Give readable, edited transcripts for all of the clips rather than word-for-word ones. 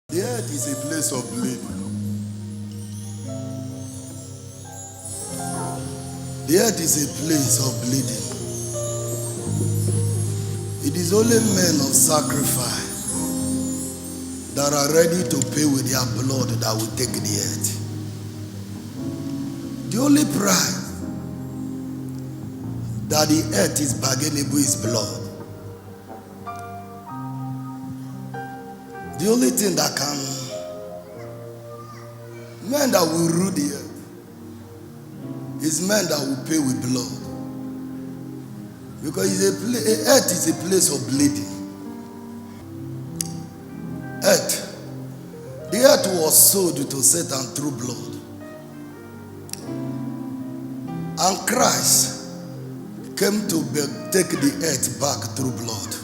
The earth is a place of bleeding. The earth is a place of bleeding. It is only men of sacrifice that are ready to pay with their blood that will take the earth. The only price that the earth is bargainable is blood. The only thing that can, men that will rule the earth, is men that will pay with blood. Because earth is a place of bleeding. Earth. The earth was sold to Satan through blood. And Christ came to take the earth back through blood.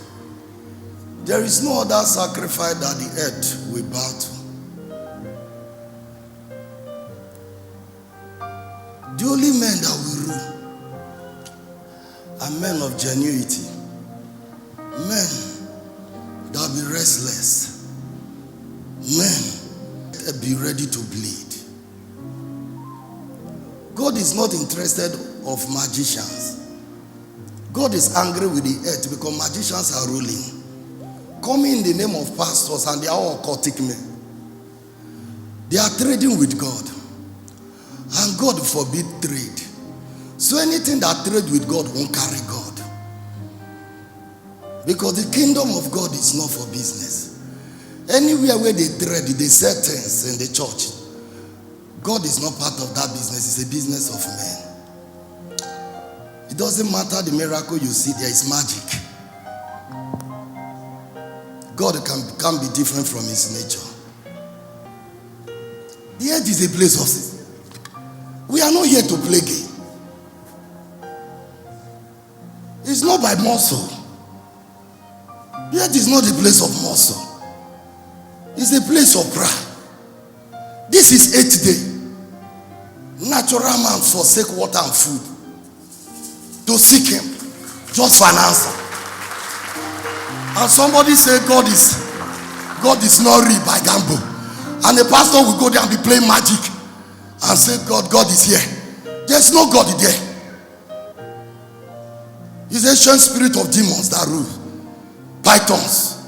There is no other sacrifice that the earth will bow to. The only men that will rule are men of genuity, men that will be restless, men that be ready to bleed. God is not interested of magicians. God is angry with the earth because magicians are ruling, coming in the name of pastors, and they are all occultic men. They are trading with God. And God forbid trade. So anything that trade with God won't carry God. Because the kingdom of God is not for business. Anywhere where they trade, they sell things in the church. God is not part of that business. It's a business of men. It doesn't matter the miracle you see, there is magic. God can be different from his nature. The earth is a place of sin. We are not here to play game. It's not by muscle. The earth is not a place of muscle. It's a place of pride. This is 8th day. Natural man forsake water and food to seek him just for an answer. And somebody say God is not real by gamble. And the pastor will go there and be playing magic and say God is here. There's no God there. It's ancient spirit of demons that rule. Pythons.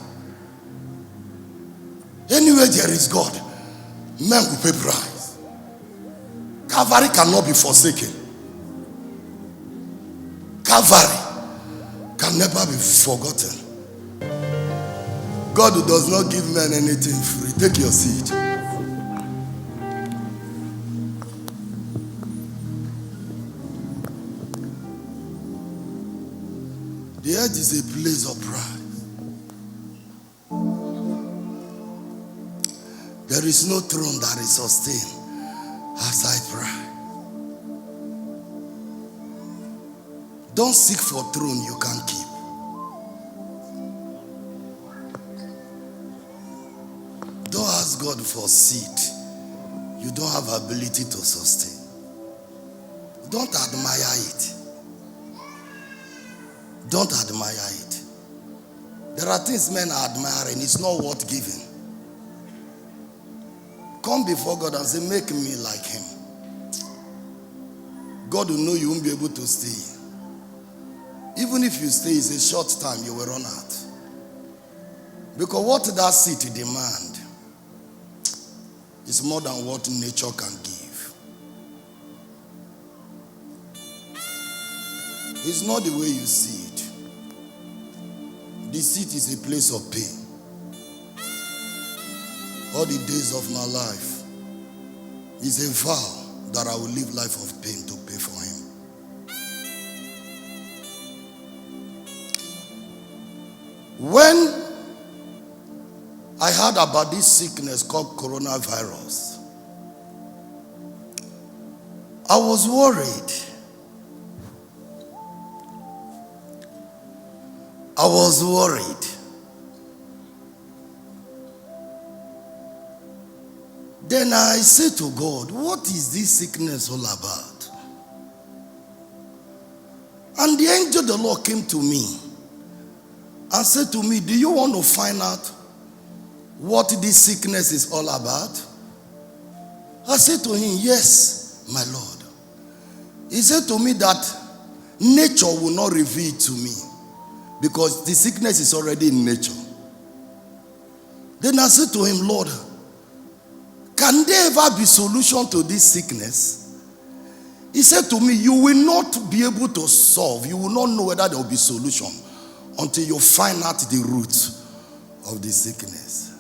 Anywhere there is God, men will pay price. Calvary cannot be forsaken. Calvary can never be forgotten. God who does not give men anything free. Take your seat. The earth is a place of pride. There is no throne that is sustained outside pride. Don't seek for a throne you can't keep. Don't ask God for seed you don't have ability to sustain. Don't admire it. Don't admire it. There are things men are admiring. It's not worth giving. Come before God and say, make me like him. God will know you won't be able to stay. Even if you stay, it's a short time, you will run out. Because what that city demand is more than what nature can give. It's not the way you see it. The city is a place of pain. All the days of my life is a vow that I will live life of pain to pay for him. When I heard about this sickness called coronavirus, I was worried. I was worried. Then I said to God, what is this sickness all about? And the angel of the Lord came to me and said to me, do you want to find out what this sickness is all about? I said to him, yes, my Lord. He said to me that nature will not reveal it to me because the sickness is already in nature. Then I said to him, Lord, can there ever be solution to this sickness? He said to me, you will not be able to solve, you will not know whether there will be solution until you find out the root of the sickness.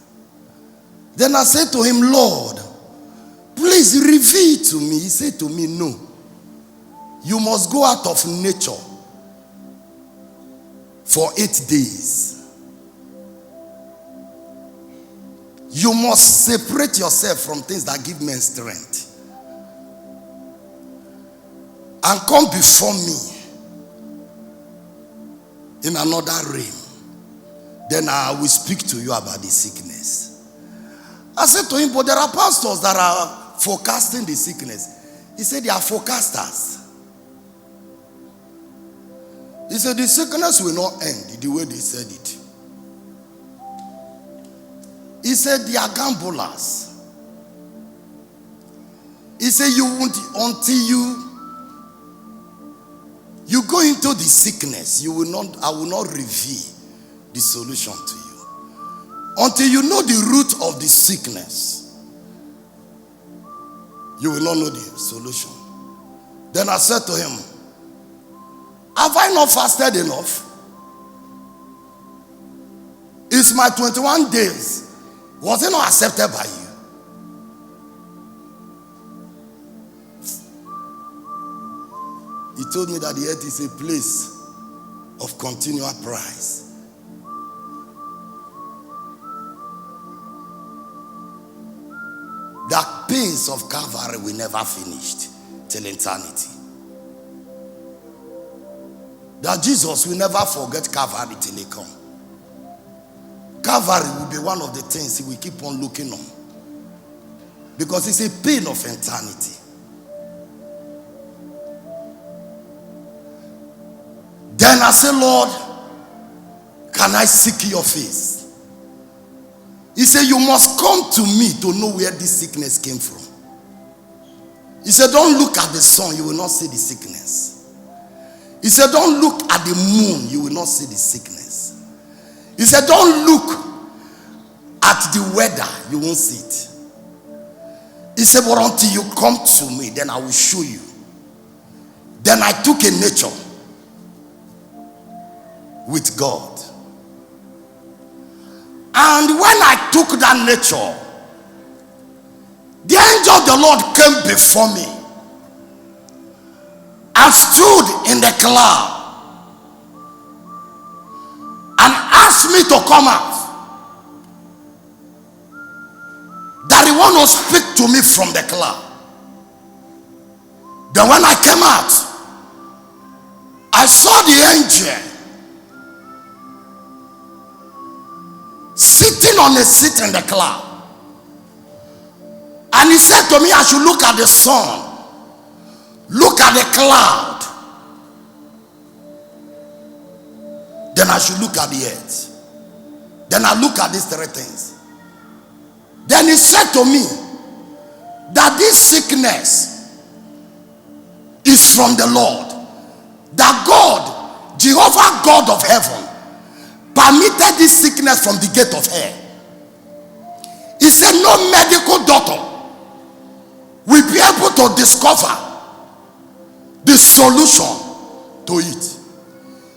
Then I said to him, Lord, please reveal it to me. He said to me, no. You must go out of nature for 8 days. You must separate yourself from things that give men strength and come before me in another realm. Then I will speak to you about the sickness. I said to him, but there are pastors that are forecasting the sickness. He said they are forecasters. He said the sickness will not end the way they said it. He said they are gamblers. He said you won't, until you go into the sickness, I will not reveal the solution to you. Until you know the root of the sickness, you will not know the solution. Then I said to him, have I not fasted enough? Is my 21 days, was it not accepted by you? He told me that the earth is a place of continual price. The pains of Calvary will never finish till eternity. That Jesus will never forget Calvary till he come. Calvary will be one of the things he will keep on looking on. Because it's a pain of eternity. Then I said, Lord, can I seek your face? He said, you must come to me to know where this sickness came from. He said, don't look at the sun, you will not see the sickness. He said, don't look at the moon, you will not see the sickness. He said, don't look at the weather, you won't see it. He said, but until you come to me, then I will show you. Then I took a nature with God. And when I took that nature, the angel of the Lord came before me and stood in the cloud and asked me to come out. That he want to speak to me from the cloud. Then when I came out, I saw the angel sitting on a seat in the cloud. And he said to me, I should look at the sun, look at the cloud, then I should look at the earth. Then I look at these three things. Then he said to me that this sickness is from the Lord. That God, Jehovah God of heaven, permitted this sickness from the gate of hell. He said no medical doctor will be able to discover the solution to it.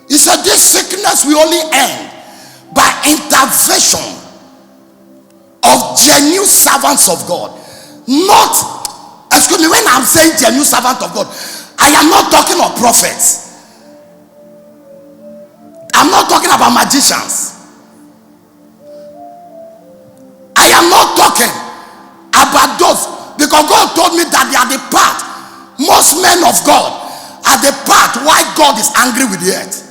He said this sickness will only end by intervention of genuine servants of God. Not, excuse me, when I'm saying genuine servant of God, I am not talking of prophets. I'm not talking about magicians. I am not talking about those, because God told me that they are the part, most men of God are the part why God is angry with the earth.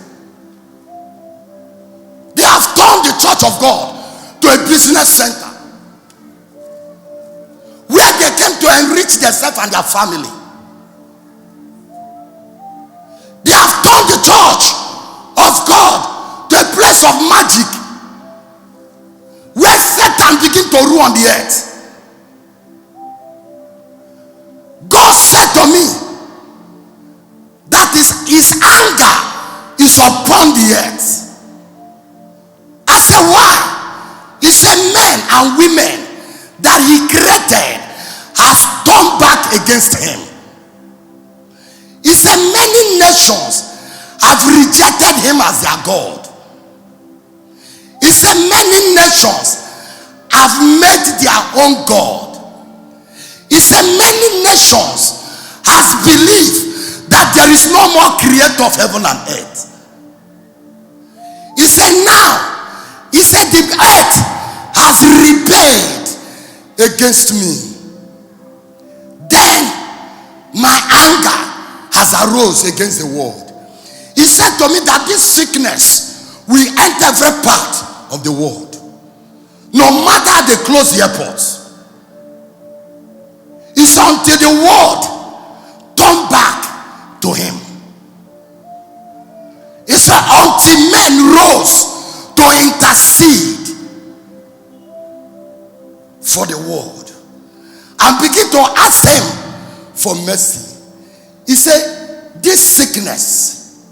They have turned the church of God to a business center where they came to enrich themselves and their family. They have turned the church of God to a place of magic where Satan and begin to rule on the earth. God said to me that his anger is upon the earth. I said, why? He said, men and women that he created has turned back against him. He said, many nations have rejected him as their God. He said, many nations have made their own God. He said, many nations has believed that there is no more creator of heaven and earth. He said, now, he said, the earth has rebelled against me. Then my anger has arose against the world. He said to me that this sickness will enter every part of the world. No matter they close the airports. It's until the world turn back to him. He said until men rose to intercede for the world and begin to ask him for mercy. He said this sickness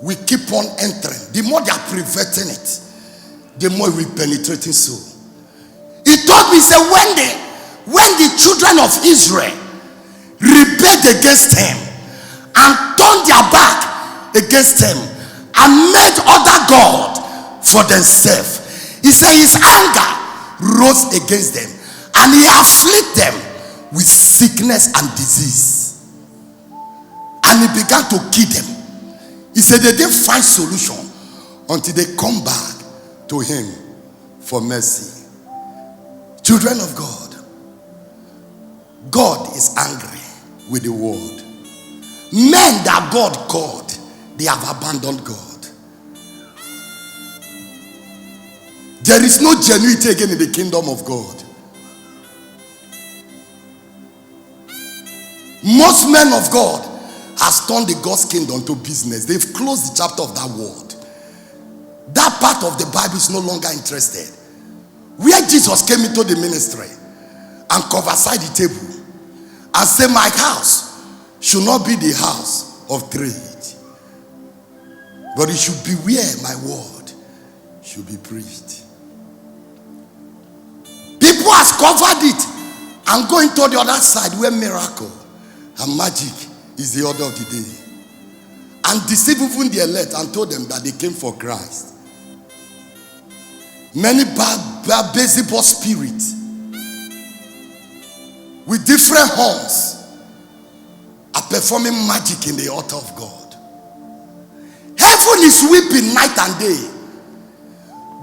will keep on entering. The more they are preventing it, the more we penetrating soul. He told me, he said, when the children of Israel rebelled against him and turned their back against him and made other God for themselves, he said his anger rose against them and he afflicted them with sickness and disease. And he began to kill them. He said they didn't find solution until they come back to him for mercy. Children of God, God is angry with the world. Men that God called, they have abandoned God. There is no genuinity again in the kingdom of God. Most men of God has turned the God's kingdom to business. They've closed the chapter of that word. That part of the Bible is no longer interested. Where Jesus came into the ministry and conversed the table and said, my house should not be the house of trade, but it should be where my word should be preached. People has covered it and going to the other side where miracle and magic is the order of the day, and deceived even the elect and told them that they came for Christ. Many Beelzebub spirits with different horns are performing magic in the altar of God. Heaven is weeping night and day.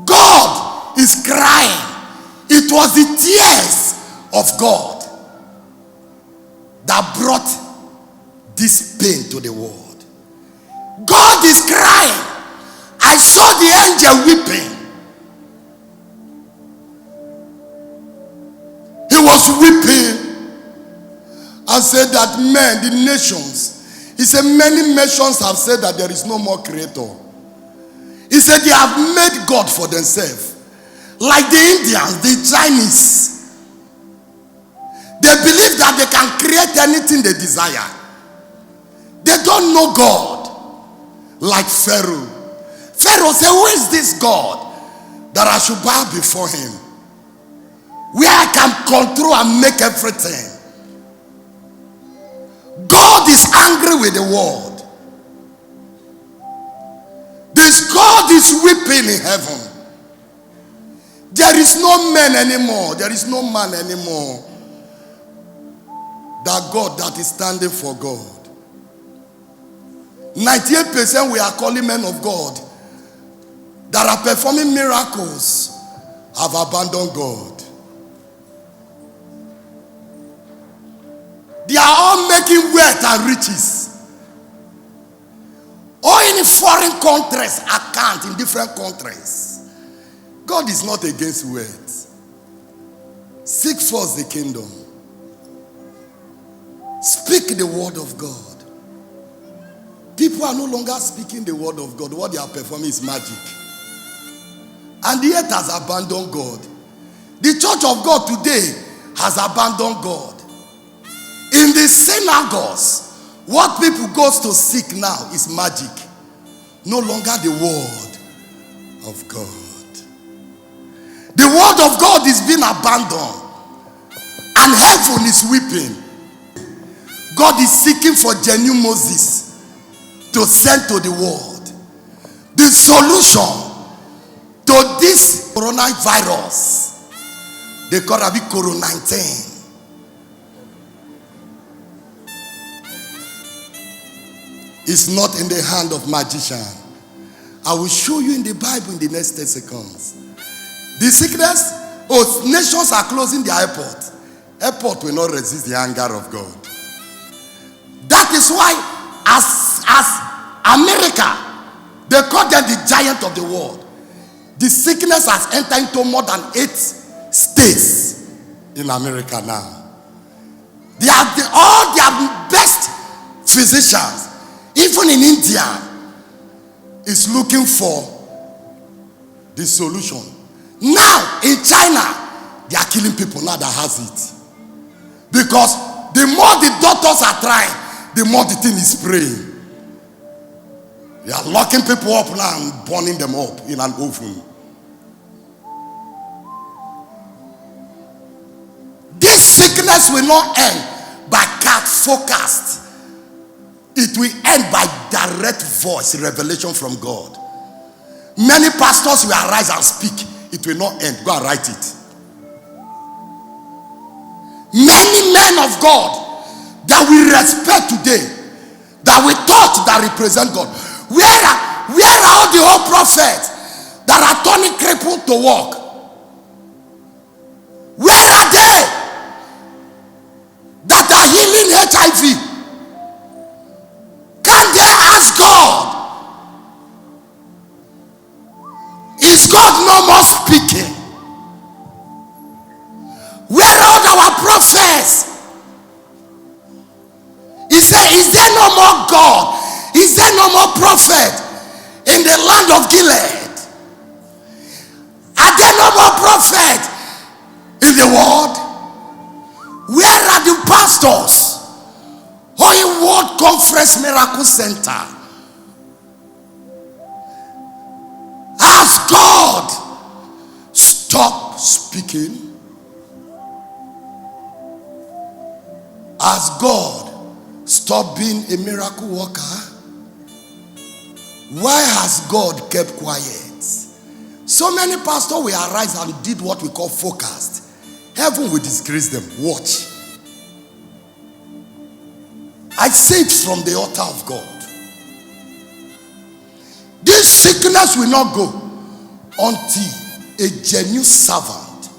God is crying. It was the tears of God that brought this pain to the world. God is crying. I saw the angel weeping. He was weeping and said that men, the nations, he said many nations have said that there is no more creator. He said they have made God for themselves. Like the Indians, the Chinese. They believe that they can create anything they desire. They don't know God. Like Pharaoh. Pharaoh said, who is this God that I should bow before him? Where I can control and make everything. God is angry with the world. This God is weeping in heaven. There is no man anymore. There is no man anymore. That God that is standing for God. 98% we are calling men of God that are performing miracles have abandoned God. They are all making wealth and riches. Or in foreign countries, account in different countries. God is not against wealth. Seek first the kingdom. Speak the word of God. People are no longer speaking the word of God. What they are performing is magic. And the earth has abandoned God. The church of God today has abandoned God. In the synagogues, what people go to seek now is magic. No longer the word of God. The word of God is being abandoned. And heaven is weeping. God is seeking for genuine Moses to send to the world the solution to this coronavirus. They call it Corona-19. It's not in the hand of magician. I will show you in the Bible in the next 10 seconds. The sickness, nations are closing their airport. Airport will not resist the anger of God. That is why as America, they call them the giant of the world. The sickness has entered into more than 8 states in America now. They are all their best physicians, even in India, is looking for the solution. Now in China, they are killing people now that has it. Because the more the doctors are trying, the more the thing is spraying. They are locking people up now and burning them up in an oven. This sickness will not end by cat forecast. It will end by direct voice, revelation from God. Many pastors will arise and speak. It will not end. Go and write it. Many men of God that we respect today, that we thought that represent God, where are all the old prophets that are turning crippled to walk? Where are they that are healing HIV? Can they ask God? Is God no more speaking? Where are our prophets? He said, is there no more God? Is there no more prophet in the land of Gilead? Are there no more prophet in the world? Where are the pastors? Holy World Conference Miracle Center. Has God stopped speaking? Has God stopped being a miracle worker? Why has God kept quiet? So many pastors will arise and did what we call forecast. Heaven will disgrace them. Watch. I say it from the altar of God. This sickness will not go until a genuine servant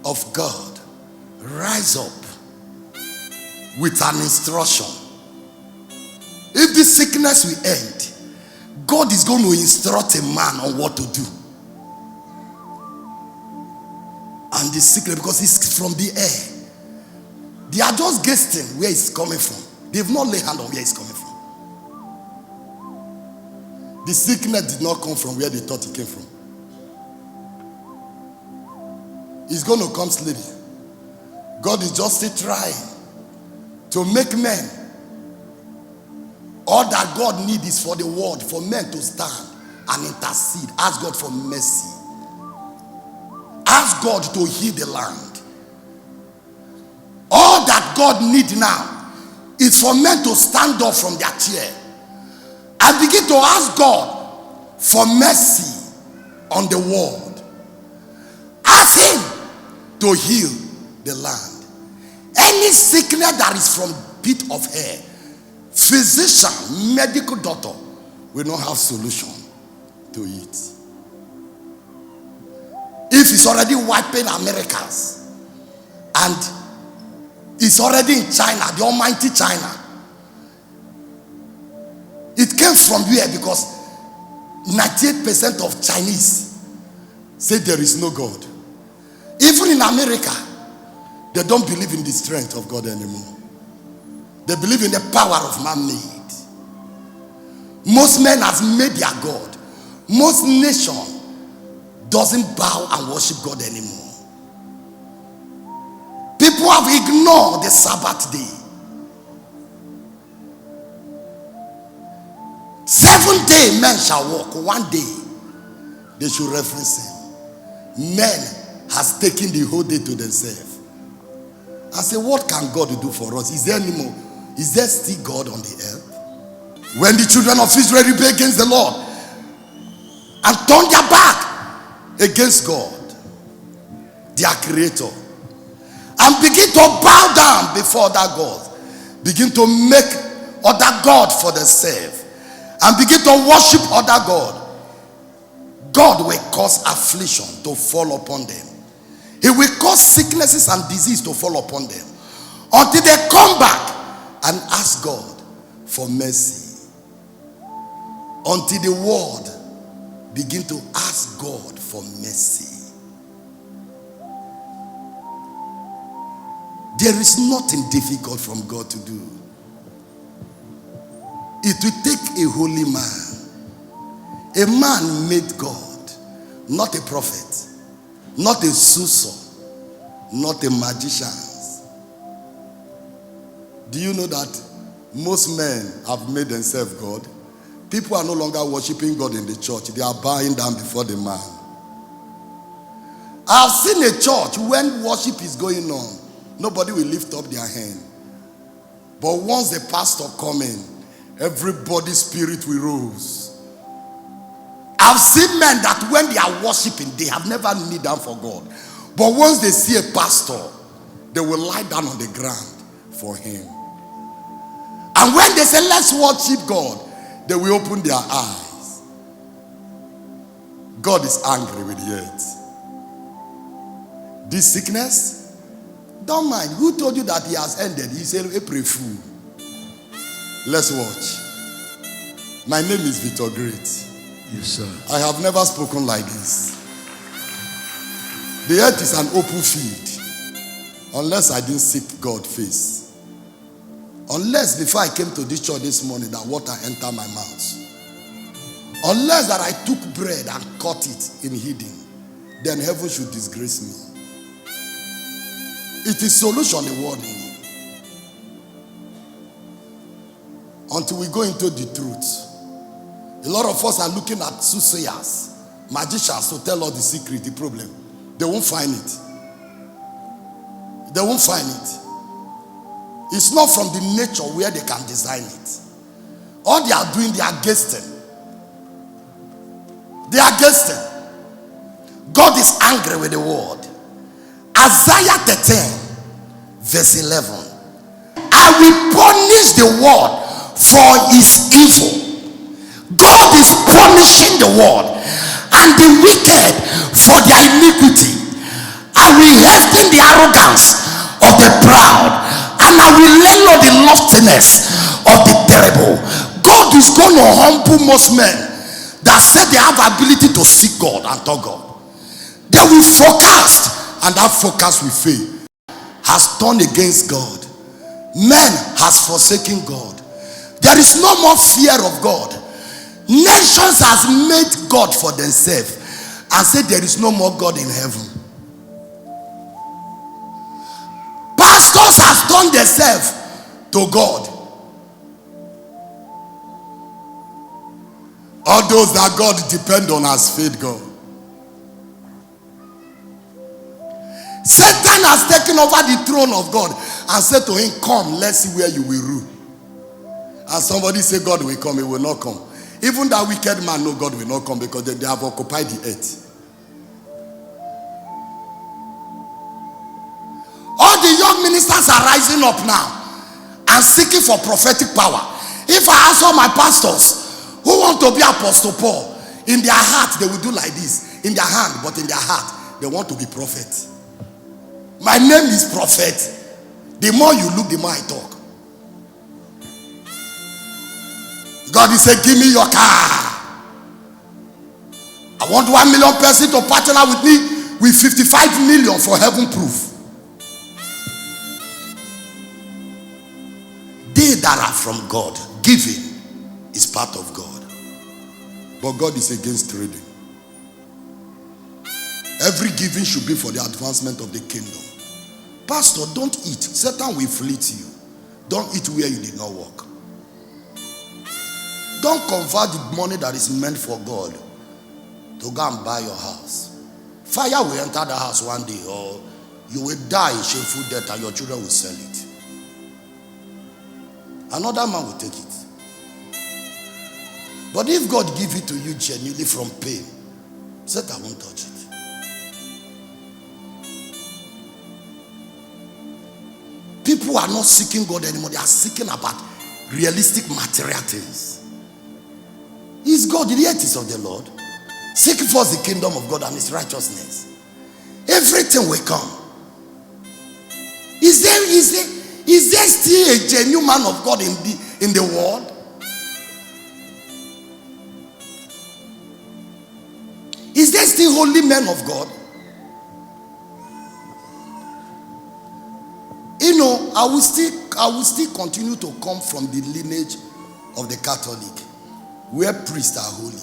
of God rise up with an instruction. If this sickness will end, God is going to instruct a man on what to do. And the sickness, because it's from the air, they are just guessing where it's coming from. They've not laid hand on where it's coming from. The sickness did not come from where they thought it came from. It's going to come slowly. God is just still trying to make men. All that God needs is for the world, for men to stand and intercede. Ask God for mercy. Ask God to heal the land. All that God needs now is for men to stand up from their chair and begin to ask God for mercy on the world. Ask Him to heal the land. Any sickness that is from pit of hair, physician, medical doctor will not have solution to it. If it's already wiping Americas and it's already in China, the almighty China, it came from where? Because 98% of Chinese say there is no God. Even in America, they don't believe in the strength of God anymore. They believe in the power of man-made. Most men has made their God. Most nation doesn't bow and worship God anymore. people have ignored the Sabbath day. 7 days men shall walk, 1 day they should reference him. Men has taken the whole day to themselves. I say, what can God do for us? Is there any more? Is there still God on the earth? When the children of Israel rebelled against the Lord and turned their back against God, their creator, and begin to bow down before other gods, begin to make other God for themselves, and begin to worship other God, God will cause affliction to fall upon them. He will cause sicknesses and disease to fall upon them until they come back and ask God for mercy. Until the world begin to ask God for mercy. There is nothing difficult from God to do. It will take a holy man. A man made God, not a prophet, not a soothsayer, not a magician. Do you know that most men have made themselves God? People are no longer worshiping God in the church. They are bowing down before the man. I've seen a church when worship is going on, nobody will lift up their hand. But once the pastor come in, everybody's spirit will rise. I've seen men that when they are worshiping, they have never kneeled down for God. But once they see a pastor, they will lie down on the ground for him. And when they say, let's worship God, they will open their eyes. God is angry with the earth. This sickness, don't mind. Who told you that he has ended? He said, April Fool. Let's watch. My name is Victor Great. Yes, sir. I have never spoken like this. The earth is an open field. Unless I didn't seek God's face. Unless before I came to this church this morning that water entered my mouth. Unless that I took bread and cut it in hidden, then heaven should disgrace me. It is solution the world need. Until we go into the truth. A lot of us are looking at soothsayers, magicians to tell us the secret, the problem. They won't find it. They won't find it. It's not from the nature where they can design it. All they are doing, they are guessing. They are guessing. God is angry with the world. Isaiah 13, verse 11. I will punish the world for its evil. God is punishing the world and the wicked for their iniquity. I will hasten the arrogance of the proud, and I will lay low the loftiness of the terrible. God is going to humble most men that say they have ability to seek God and talk God. They will forecast, and that forecast will fail. Has turned against God. Men has forsaken God. There is no more fear of God. Nations has made God for themselves and said there is no more God in heaven. Pastors has turned themselves to God. All those that God depend on has failed God. Satan has taken over the throne of God and said to him, come, let's see where you will rule. And somebody say God will come, he will not come. Even that wicked man know God will not come because they have occupied the earth. All the young ministers are rising up now and seeking for prophetic power. If I ask all my pastors who want to be Apostle Paul, in their heart they will do like this. In their hand, but in their heart, they want to be prophet. My name is prophet. The more you look, the more I talk. God is saying, give me your car. I want 1 million person to partner with me with 55 million for heaven proof. They that are from God, giving is part of God. But God is against trading. Every giving should be for the advancement of the kingdom. Pastor, don't eat. Satan will fleet you. Don't eat where you did not work. Don't convert the money that is meant for God to go and buy your house. Fire will enter the house one day, or you will die a shameful death and your children will sell it. Another man will take it. But if God give it to you genuinely from pain, Satan won't touch it. People are not seeking God anymore. They are seeking about realistic material things. Is God, the earth is of the Lord. Seek first the kingdom of God and his righteousness. Everything will come. Is there still a genuine man of God in the world? Is there still holy men of God? You know, I will still continue to come from the lineage of the Catholic, where priests are holy.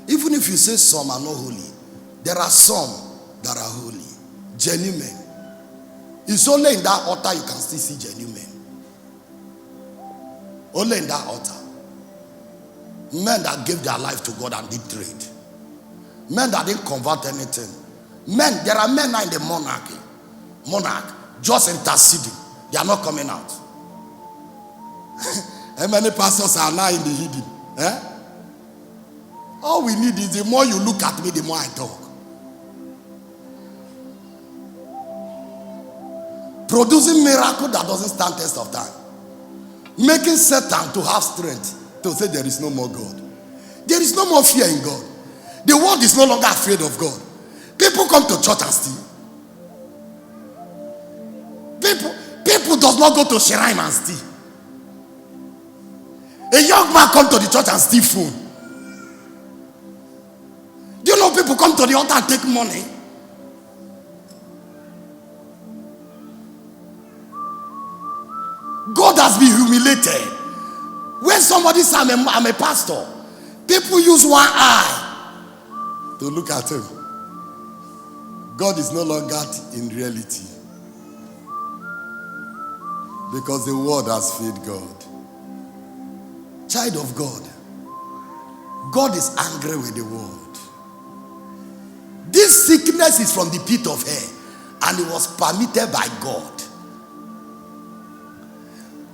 Even if you say some are not holy, there are some that are holy, genuine. It's only in that altar you can still see genuine. Only in that altar. Men that gave their life to God and did trade. Men that didn't convert anything. Men, there are men now in the monarch, just interceding. They are not coming out. How many pastors are now in the hidden? Eh? All we need is the more you look at me, the more I talk. Producing miracle that doesn't stand test of time. Making Satan to have strength to say there is no more God. There is no more fear in God. The world is no longer afraid of God. People come to church and steal. People does not go to shrine and steal. A young man come to the church and steal food. Do you know people come to the altar and take money? God has been humiliated. When somebody says, I'm a pastor, people use one eye to look at him. God is no longer in reality. Because the world has failed God. Child of God, God is angry with the world. This sickness is from the pit of hell, and it was permitted by God.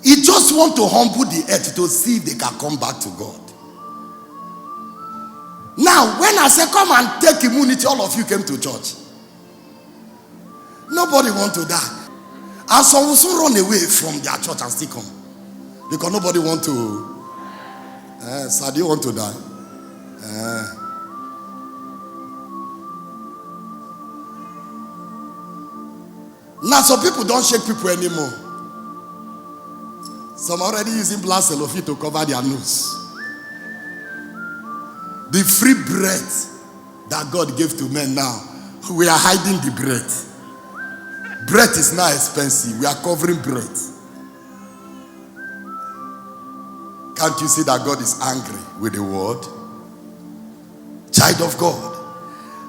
He just wants to humble the earth to see if they can come back to God. Now, when I say come and take immunity, all of you came to church. Nobody wants to die. And some will soon run away from their church and still come. Because nobody wants to. Sir, do you want to die? Now some people don't shake people anymore. Some are already using black cellophane to cover their nose. The free breath that God gave to men now, we are hiding the breath. Breath is now expensive. We are covering breath. Can't you see that God is angry with the world? Child of God.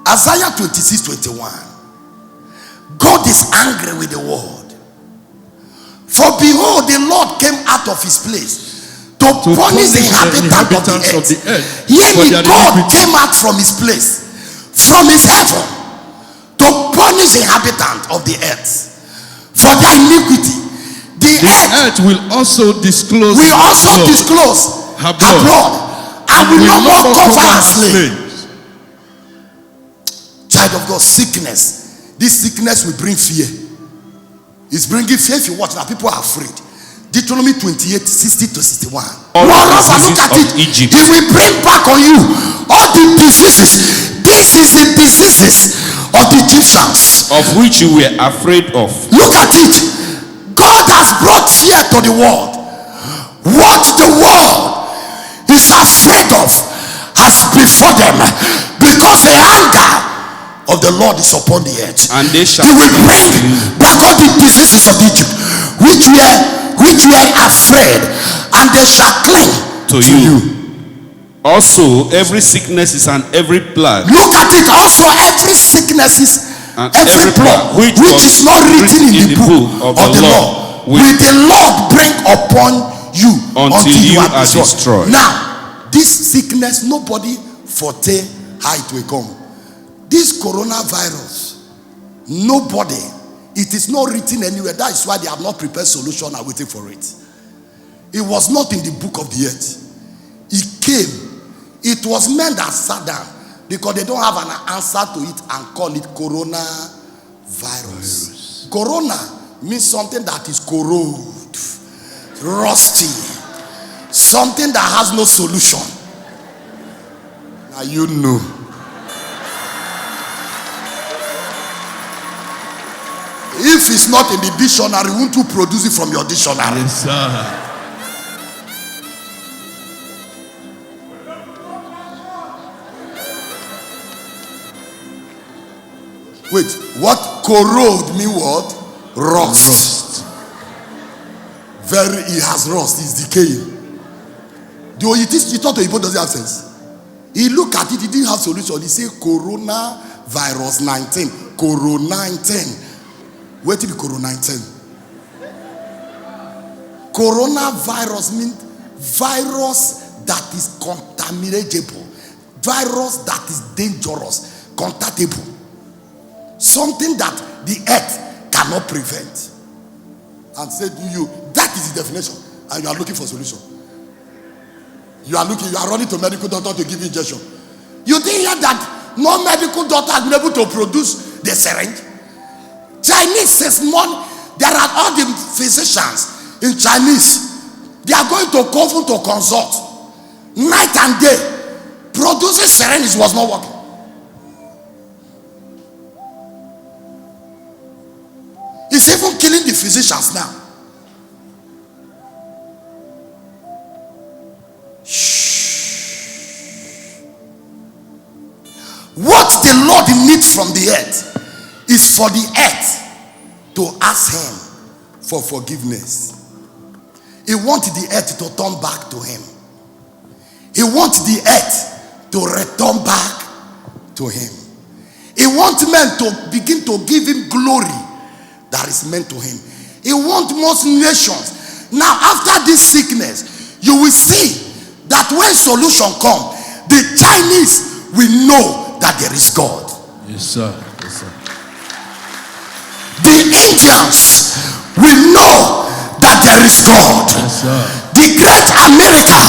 Isaiah 26:21. God is angry with the world. For behold, the Lord came out of his place to punish the inhabitants of the earth. Yet God came out from his place, from his heaven, to punish the inhabitants of the earth for their iniquity. The earth will also disclose her blood and will no more cover her slaves. Child of God, sickness. This sickness will bring fear. It's bringing fear. If you watch now, people are afraid. Deuteronomy 28:60-61. Moreover, look at it. Egypt. He will bring back on you all the diseases. This is the diseases of the Egyptians, of which you were afraid of. Look at it. God has brought fear to the world. What the world is afraid of has before them, because the anger of the Lord is upon the earth. And they shall He will bring back all the diseases of Egypt, which were afraid, and they shall cling to you. Also, every sickness and every plague. Look at it. Also, every sicknesses And every plot which is not written in the book of the law will the Lord bring upon you until you are destroyed. Now, this sickness, nobody foretell how it will come. This coronavirus, nobody, it is not written anywhere. That is why they have not prepared solution and waiting for it. It was not in the book of the earth. It came. It was men that sat down because they don't have an answer to it and call it coronavirus. Corona means something that is corroded, rusty, something that has no solution. Now you know. If it's not in the dictionary, won't you produce it from your dictionary? Yes, sir. Wait, what corrode mean what? Rust. Very, it has rust, it's decaying. You thought the Igbo doesn't have sense. He looked at it, he didn't have solution. He said coronavirus 19. Corona 19. Wait till the Corona 19. Coronavirus means virus that is contaminable, virus that is dangerous, contactable. Something that the earth cannot prevent. And said to you, that is the definition. And you are looking for solution. You are running to medical doctor to give injection. You didn't hear that no medical doctor has been able to produce the syringe? Chinese says there are all the physicians in Chinese. They are going to Kofu to consult. Night and day. Producing syringe was not working. It's even killing the physicians now. Shh. What the Lord needs from the earth is for the earth to ask him for forgiveness. He wants the earth to turn back to him. He wants the earth to return back to him. He wants men to begin to give him glory that is meant to him. He wants most nations. Now, after this sickness, you will see that when solution comes, the Chinese will know that there is God. Yes, sir. Yes, sir. The Indians will know that there is God. Yes, sir. The great America,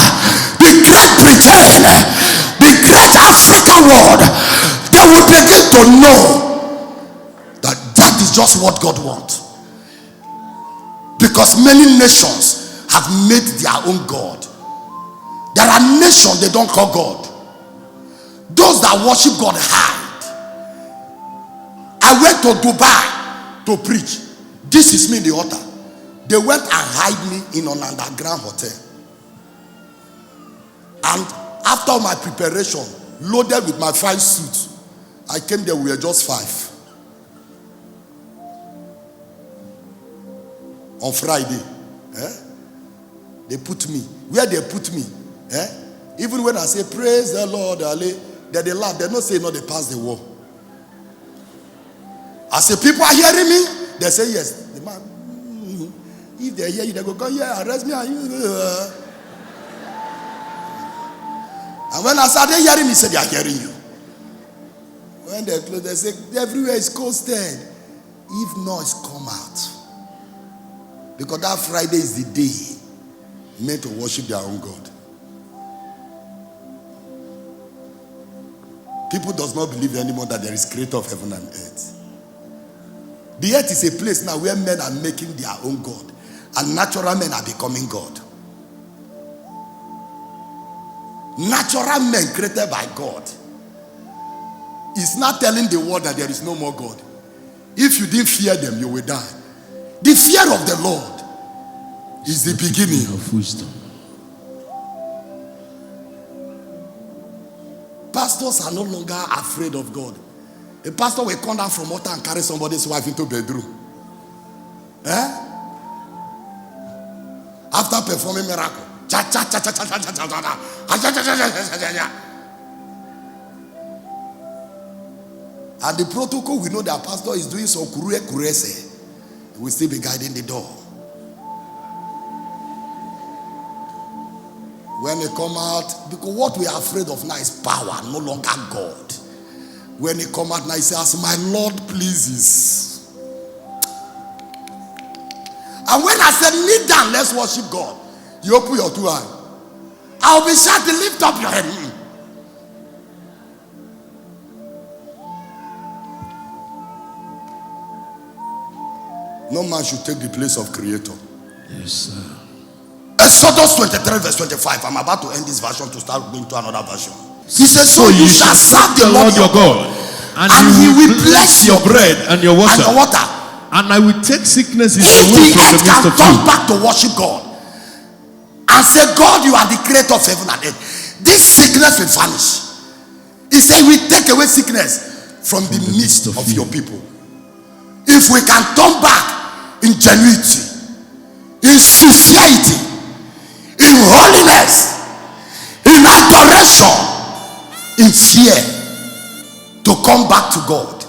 the great Britain, the great African world, they will begin to know that that is just what God wants. Because many nations have made their own God. There are nations they don't call God. Those that worship God hide. I went to Dubai to preach. This is me in the altar. They went and hide me in an underground hotel. And after my preparation, loaded with my 5 suits, I came there, we were just 5. On Friday, they put me. Where they put me, even when I say, praise the Lord, they laugh. They don't say, no, they pass the wall. I say, people are hearing me? They say, yes. The man, if they hear you, they go, come here, arrest me. And when I started hearing me, he said, they are hearing you. When they close, they say, everywhere is coasted. If noise come out. Because that Friday is the day meant to worship their own God. People does not believe anymore that there is creator of heaven and earth. The earth is a place now where men are making their own God. And natural men are becoming God. Natural men created by God is not telling the world that there is no more God. If you didn't fear them, you will die. The fear of the Lord is the beginning of wisdom. Pastors are no longer afraid of God. A pastor will come down from altar and carry somebody's wife into bedroom. After performing miracle. And the protocol, we know that pastor is doing some kurese. He will still be guiding the door. When they come out, because what we are afraid of now is power, no longer God. When they come out now, he says, my Lord pleases. And when I said, kneel down, let's worship God, you open your two hands. I'll be shouting, lift up your head. No man should take the place of creator. Yes, sir. Exodus 23 verse 25. I'm about to end this version to start going to another version. He says, so you shall serve the Lord your God, and he will bless your bread and your water. And I will take sicknesses if away the from earth the midst can of turn you. back to worship God and say, God, you are the creator of heaven and earth, this sickness will vanish. He said, we take away sickness from the midst of your people. If we can turn back in genuity, in sincerity, in holiness, in adoration, in fear, to come back to God.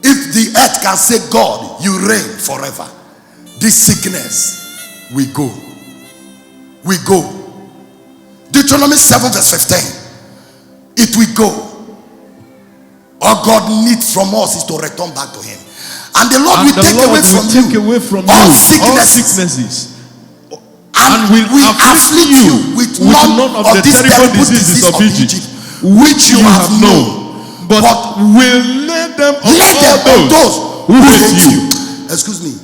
If the earth can say, God, you reign forever, this sickness will go. We go. Deuteronomy 7 verse 15. It will go. All God needs from us is to return back to him. And the Lord will take away from you all sicknesses. And will afflict you with none of the terrible diseases of Egypt, which you have known. But will let them on those who hate you. Excuse me.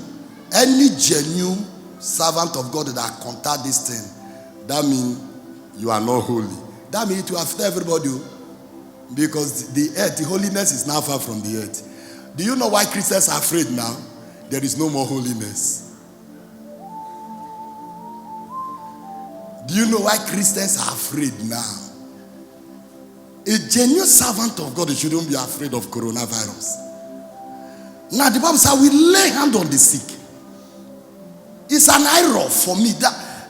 Any genuine servant of God that contact this thing, that means you are not holy. That means it will affect everybody. Because the earth, the holiness is now far from the earth. Do you know why Christians are afraid now? There is no more holiness. Do you know why Christians are afraid now? A genuine servant of God shouldn't be afraid of coronavirus. Now the Bible says we lay hand on the sick. It's an error for me.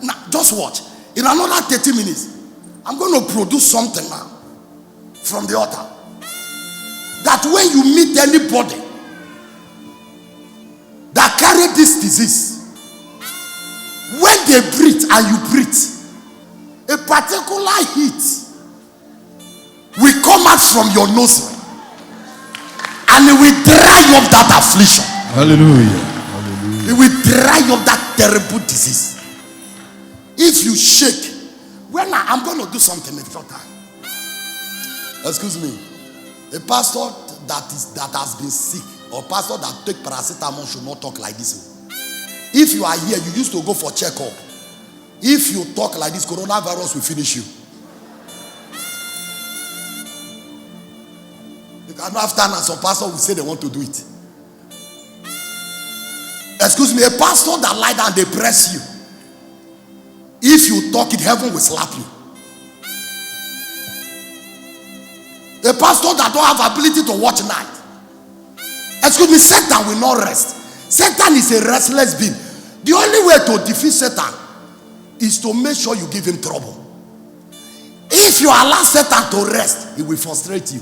Now, just watch. In another 30 minutes, I'm going to produce something now from the altar. That when you meet anybody that carry this disease, when they breathe and you breathe, a particular heat will come out from your nose and it will dry up that affliction. Hallelujah. It will dry up that terrible disease. If you shake, when I'm going to do something in a short time. Excuse me. A pastor that has been sick, or pastor that take paracetamol should not talk like this. If you are here, you used to go for checkup. If you talk like this, coronavirus will finish you. You cannot have time, and some pastor will say they want to do it. Excuse me, a pastor that lie down, they press you. If you talk it, heaven will slap you. A pastor that don't have ability to watch night. Excuse me, Satan will not rest. Satan is a restless being. The only way to defeat Satan is to make sure you give him trouble. If you allow Satan to rest, he will frustrate you.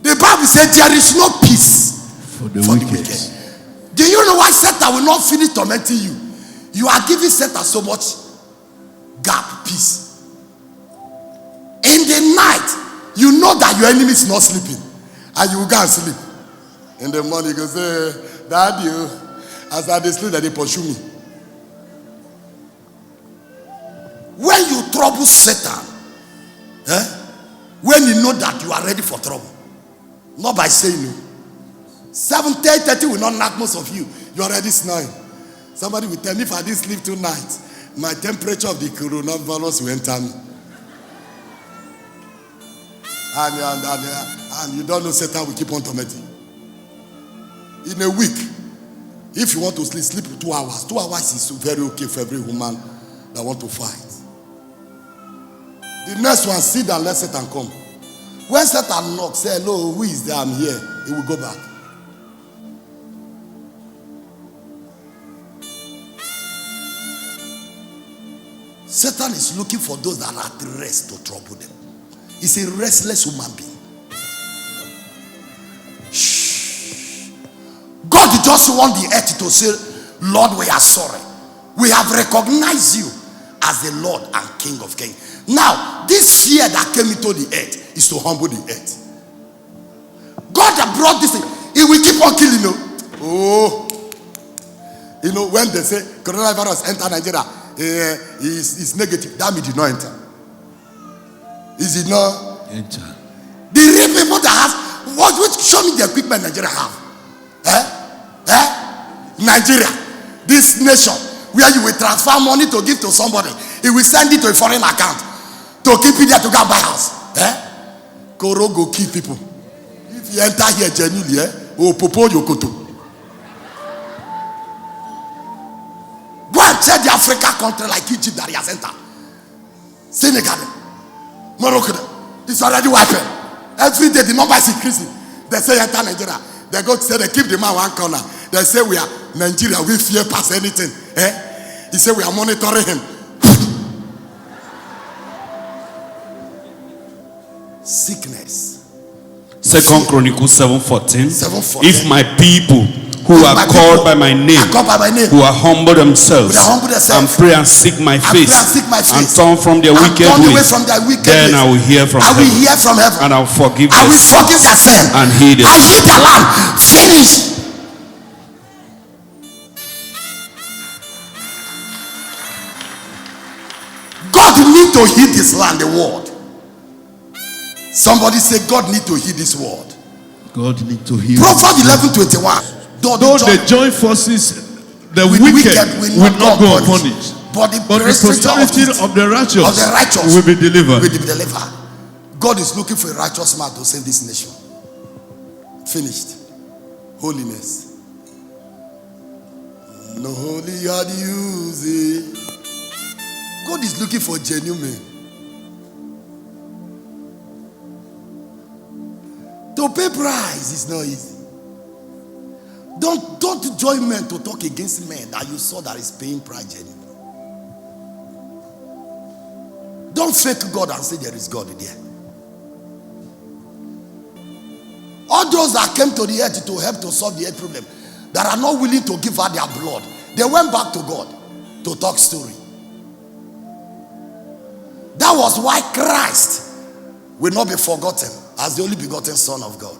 The Bible says there is no peace for the wicked. Do you know why Satan will not finish tormenting you? You are giving Satan so much gap, peace. In the night, you know that your enemy is not sleeping, and you will go and sleep. In the morning, you go say, Daddy, as I sleep, that they pursue me. When you trouble Satan, when you know that you are ready for trouble, not by saying no. 7:30 will not knock most of you. You are already snoring. Somebody will tell me, if I didn't sleep tonight, my temperature of the coronavirus will enter me. And you don't know Satan will keep on tormenting. In a week, if you want to sleep 2 hours. 2 hours is very okay for every woman that want to fight. The next one, sit down, let Satan come. When Satan knocks, say, hello, who is there? I'm here. He will go back. Satan is looking for those that are at rest to trouble them. He's a restless human being. just want the earth to say, Lord, we are sorry. We have recognized you as the Lord and King of Kings. Now, this fear that came into the earth is to humble the earth. God that brought this thing, he will keep on killing you. Oh, you know, when they say coronavirus enter Nigeria, is negative. That means did not enter. Is it not? Enter. The real people that have, what which show me the equipment Nigeria have? Nigeria, this nation, where you will transfer money to give to somebody, he will send it to a foreign account to keep it there to go buy house. Koro go kill people. If you enter here genuinely, popo yokoto. Go and check the Africa country like Egypt that he has entered. Senegal, Morocco, it's already wiping. Every day the number is increasing. They say enter Nigeria. They go to say they keep the man one corner. They say we are Nigeria, we fear past anything. He said we are monitoring him. Sickness. 2 Chronicles 7:14. 7:14. If my people who are called by my name, who are humble themselves, and pray and seek my face, and turn from their wicked ways, then I will hear from heaven, and I will forgive their sin and heal their land. Finish. God need to heal this land, the world. Somebody say God need to heal this world. God need to heal. Proverbs 11:21. Though they join forces, the wicked will not go unpunished. But the prosperity of the righteous will be delivered. God is looking for a righteous man to save this nation. Finished. Holiness. No holy are you. God is looking for genuine men. To pay price is not easy. Don't join men to talk against men that you saw that is paying price genuine. Don't fake God and say there is God there. All those that came to the earth to help to solve the earth problem, that are not willing to give out their blood, they went back to God to talk story. That was why Christ will not be forgotten as the only begotten Son of God.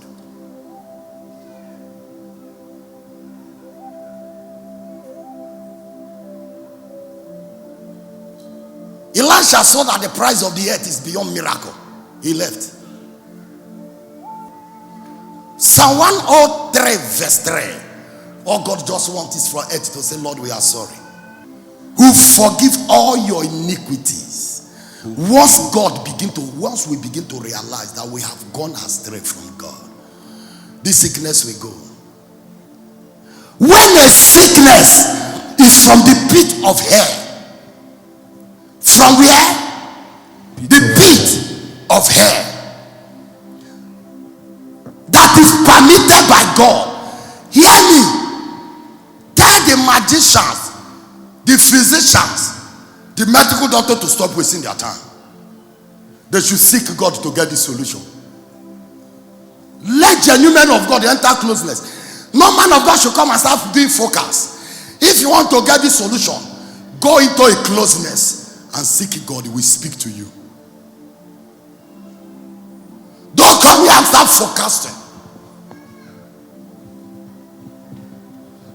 Elisha saw that the price of the earth is beyond miracle. He left. Psalm 103 verse 3. All God just wants is for earth to say, Lord, we are sorry. Who forgive all your iniquities. Once we begin to realize that we have gone astray from God, this sickness will go. When a sickness is from the pit of hell, from where? The pit of hell, that is permitted by God. Hear me. Tell the magicians, the physicians, the medical doctor to stop wasting their time. They should seek God to get this solution. Let genuine men of God enter closeness. No man of God should come and start doing focus. If you want to get this solution, go into a closeness and seek God. He will speak to you. Don't come here and start forecasting.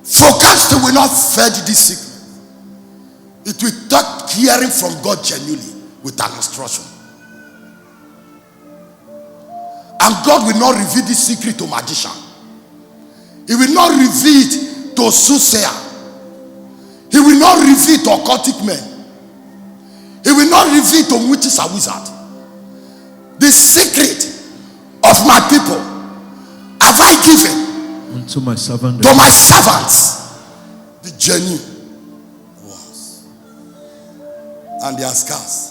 Forecasting will not fed this sickness. It will start hearing from God genuinely with an instruction. And God will not reveal this secret to magician. He will not reveal it to soothsayer. He will not reveal it to occultic men. He will not reveal it to witches and wizards. The secret of my people have I given unto my servant, to my servants, the genuine ones, and they are scarce.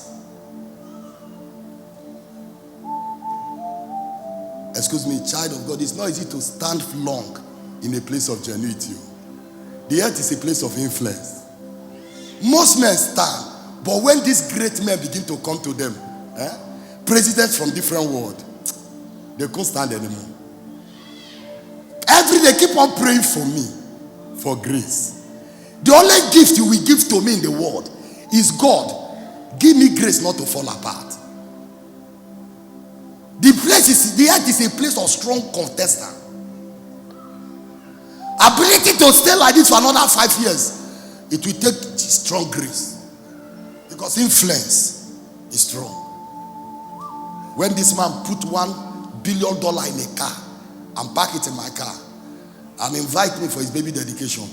Excuse me, child of God, it's not easy to stand long in a place of genuinity. The earth is a place of influence. Most men stand, but when these great men begin to come to them, presidents from different world, they can't stand anymore. Every day keep on praying for me. for grace. The only gift you will give to me in the world is God. Give me grace not to fall apart. The earth is a place of strong contestant. Ability to stay like this for another 5 years, it will take strong grace. Because influence is strong. When this man put $1 billion in a car and park it in my car and invite me for his baby dedication,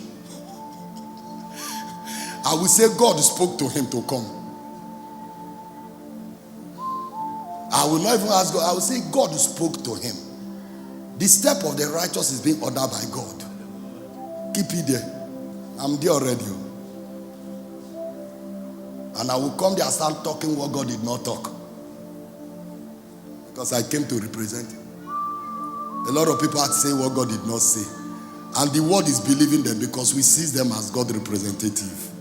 I will say God spoke to him to come. I will not even ask God. I will say God spoke to him. The step of the righteous is being ordered by God. Keep it there. I'm there already. And I will come there and start talking what God did not talk. Because I came to represent him. A lot of people had to say what God did not say. And the world is believing them because we see them as God representative.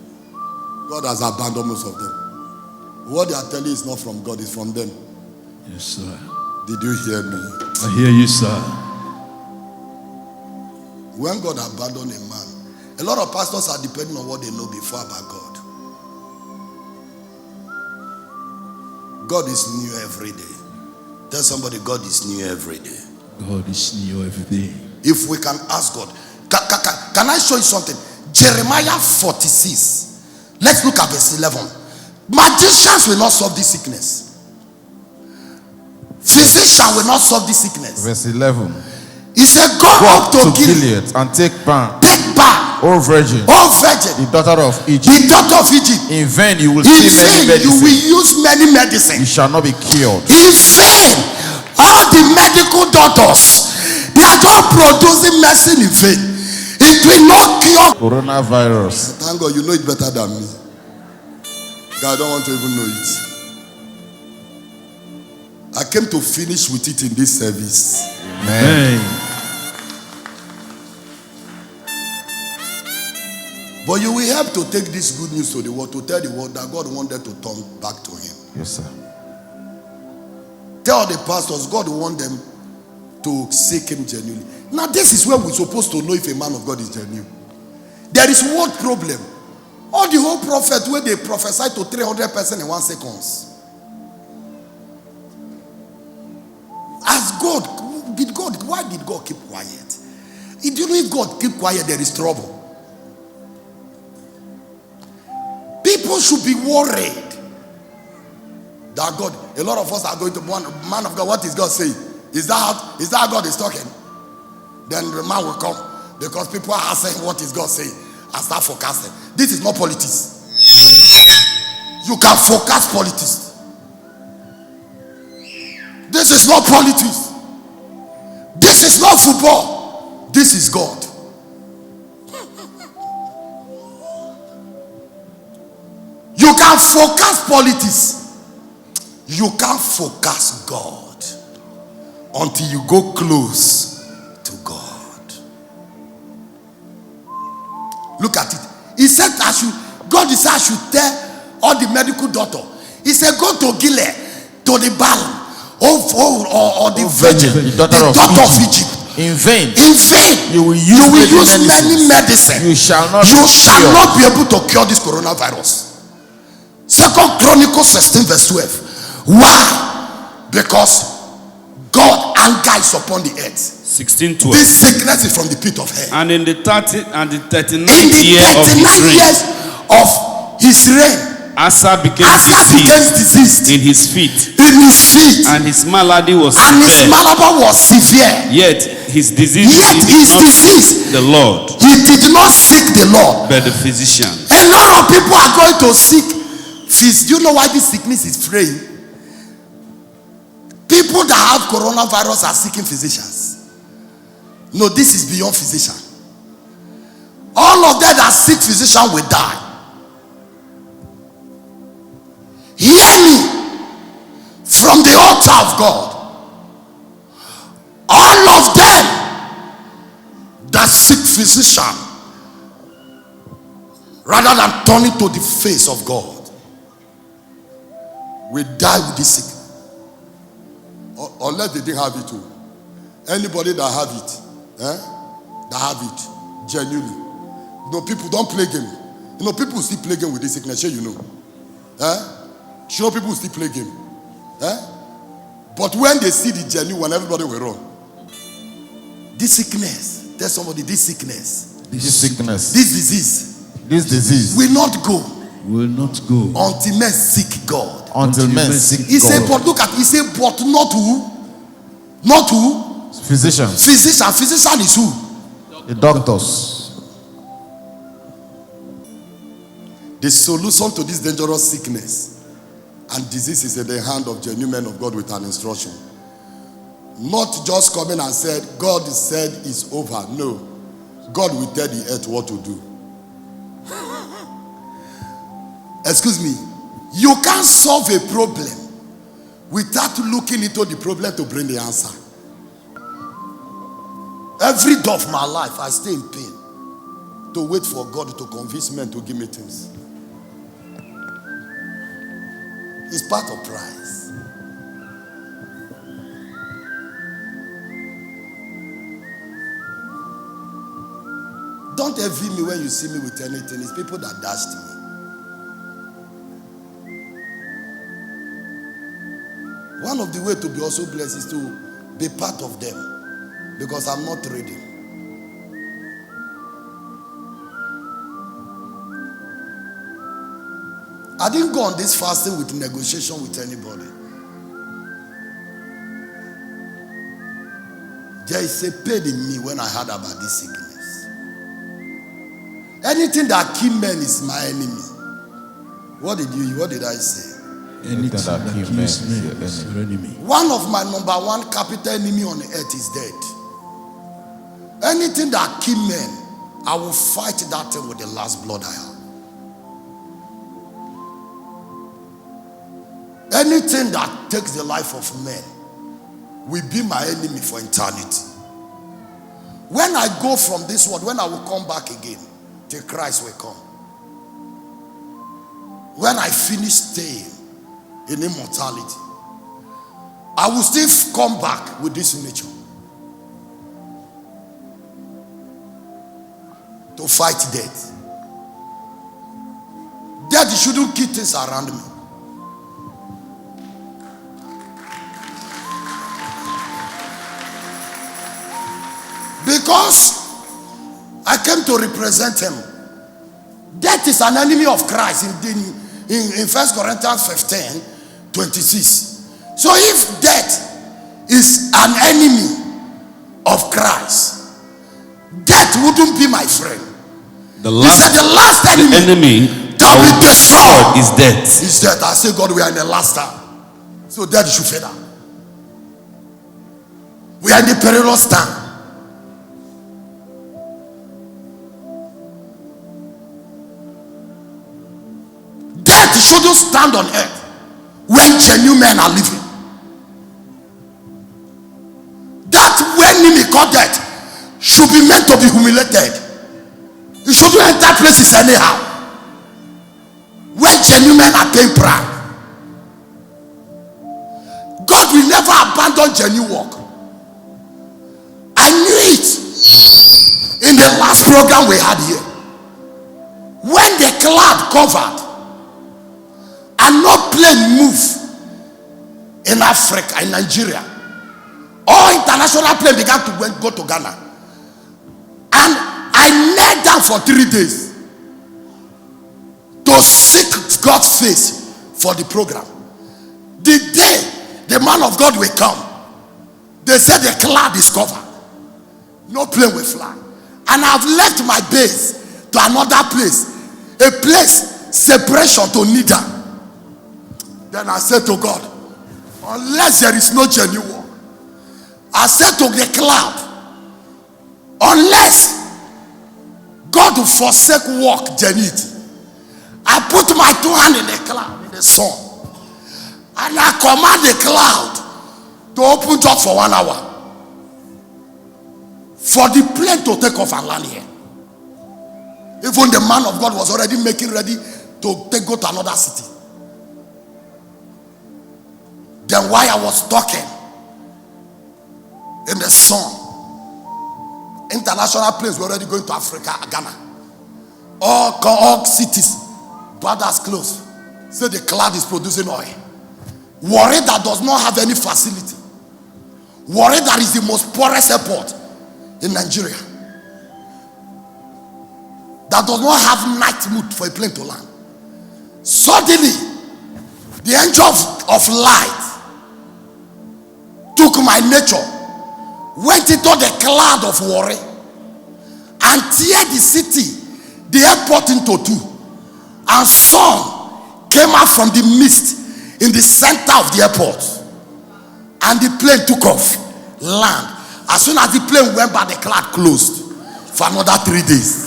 God has abandoned most of them. What they are telling is not from God, it's from them. Yes, sir. Did you hear me? I hear you, sir. When God abandoned a man, a lot of pastors are depending on what they know before about God. God is new every day. Tell somebody, God is new every day. God is new every day. If we can ask God, can I show you something? Jeremiah 46. Let's look at verse 11. Magicians will not solve this sickness. Physician will not solve this sickness. Verse 11. He said, go up to Gilead and take balm. Take balm. O virgin. O virgin. The daughter of Egypt. The daughter of Egypt. In vain you will see many medicine. You will use many medicine. You shall not be cured. In vain. All the medical doctors, they are just producing medicine in vain. It will not cure coronavirus. Thank God you know it better than me. I don't want to even know it. I came to finish with it in this service. Amen. But you will have to take this good news to the world, to tell the world that God wanted to turn back to him. Yes, sir. Tell the pastors God want them to seek him genuinely. Now this is where we're supposed to know if a man of God is genuine. There is one problem. All the whole prophet where they prophesy to 300 persons in 1 second. As God, why did God keep quiet? If you know if God keep quiet, there is trouble. People should be worried that God, a lot of us are going to man of God, what is God saying? Is that how God is talking? Then the man will come because people are saying what is God saying and start forecasting. This is not politics. You can forecast politics. This is not politics. This is not football. This is God. You can forecast politics. You can't forecast God until you go close to God. Look at it. He said God said I should tell all the medical doctor. He said go to Gilead, to the Baal, or the virgin, the daughter of Egypt. In vain. You will use many medicine. You shall not be able to cure this coronavirus. 2 Chronicles 16 verse 12. Why? Because God's anger is upon the earth. 16:12. This sickness is from the pit of hell. And in the 39th year of his reign, Asa became diseased in his feet. And his malady was severe. Yet his disease did the Lord. He did not seek the Lord, but the physician. A lot of people are going to seek. Do you know why this sickness is fraying? People that have coronavirus are seeking physicians. No, this is beyond physician. All of them that seek physician will die. Hear me from the altar of God. All of them that seek physician rather than turning to the face of God will die with this sickness. Unless they didn't have it too. Anybody that have it, that have it genuinely, No, people don't play game. People still play game with this sickness. Sure, you know. Sure, people still play game. But when they see the genuine, everybody will run. This sickness, tell somebody, this sickness, this sickness, this disease will not go until men seek God. Until men seek God. He said, but look at, he said, but not who? Not who? Physicians. Physician is who? The doctors. The solution to this dangerous sickness and disease is in the hand of genuine men of God with an instruction. Not just coming and said, God said it's over. No. God will tell the earth what to do. Excuse me. You can't solve a problem without looking into the problem to bring the answer. Every day of my life, I stay in pain to wait for God to convince men to give me things. It's part of price. Don't envy me when you see me with anything. It's people that dashed me. One of the ways to be also blessed is to be part of them. Because I'm not ready. I didn't go on this fasting with negotiation with anybody. There is a pain in me when I heard about this sickness. Anything that kills men is my enemy. What did I say? Anything that kills men is your enemy. One of my number one capital enemy on the earth is dead. Anything that kills men, I will fight that thing with the last blood I have. Anything that takes the life of men will be my enemy for eternity. When I go from this world, when I will come back again, till Christ will come. When I finish staying in immortality, I will still come back with this nature to fight death. Death shouldn't kill things around me. Because I came to represent him. Death is an enemy of Christ in 1 Corinthians 15:26. So if death is an enemy of Christ, death wouldn't be my friend. The last enemy that will destroy is death. Is death. I say, God, we are in the last time. So death should fade out. We are in the perilous time. Death shouldn't stand on earth when genuine men are living. That enemy called death should be meant to be humiliated. It shouldn't enter places anyhow. When genuine men are paying pride, God will never abandon genuine work. I knew it in the last program we had here. When the cloud covered and no plane move in Africa, in Nigeria, all international plane began to go to Ghana. And I knelt down for 3 days to seek God's face for the program. The day the man of God will come, they said the cloud is covered. No plane will fly. And I've left my base to another place. A place, separation to Nida. Then I said to God, unless there is no genuine work, I said to the cloud, unless God will forsake work, genuine, I put my 2 hands in the cloud, in the sun, and I command the cloud to open just for 1 hour for the plane to take off and land here. Even the man of God was already making ready to go to another city. Then while I was talking in the sun, international planes were already going to Africa, Ghana. All cities, brothers close. Say the cloud is producing oil. Warri that does not have any facility. Warri that is the most poorest airport in Nigeria. That does not have night mood for a plane to land. Suddenly, the angel of light took my nature, went into the cloud of Warri, and tear the city, the airport into two. And sun came out from the mist in the center of the airport. And the plane took off, land. As soon as the plane went by, the cloud closed for another 3 days.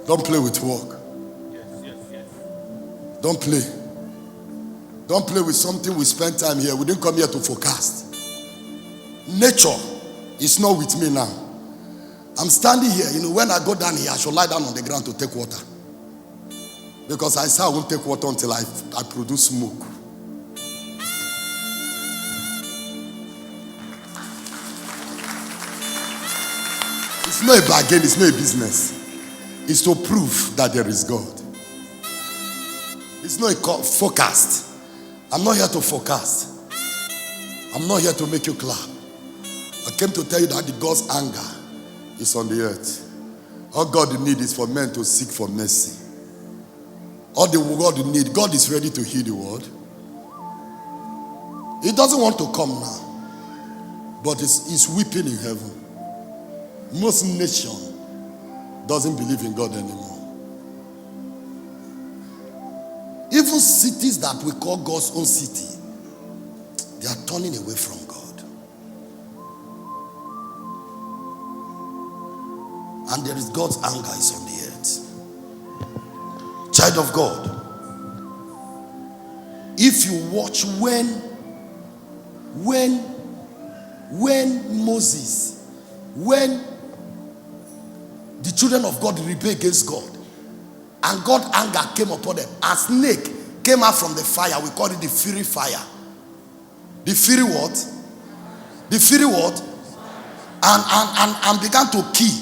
Don't play with work. Don't play. Don't play with something we spend time here. We didn't come here to forecast. Nature is not with me now. I'm standing here. When I go down here, I should lie down on the ground to take water. Because I said I won't take water until I produce smoke. It's not a bargain, it's not a business. It's to prove that there is God. It's not a forecast. I'm not here to forecast. I'm not here to make you clap. I came to tell you that the God's anger is on the earth. All God needs is for men to seek for mercy. All the God needs, God is ready to heal the world. He doesn't want to come now, but he's weeping in heaven. Most nations doesn't believe in God anymore. Even cities that we call God's own city, they are turning away from God. And there is God's anger is on the earth. Child of God, if you watch when the children of God rebelled against God, and God's anger came upon them, a snake came out from the fire. We call it the fiery fire. The fiery what? The fiery what? And began to kill.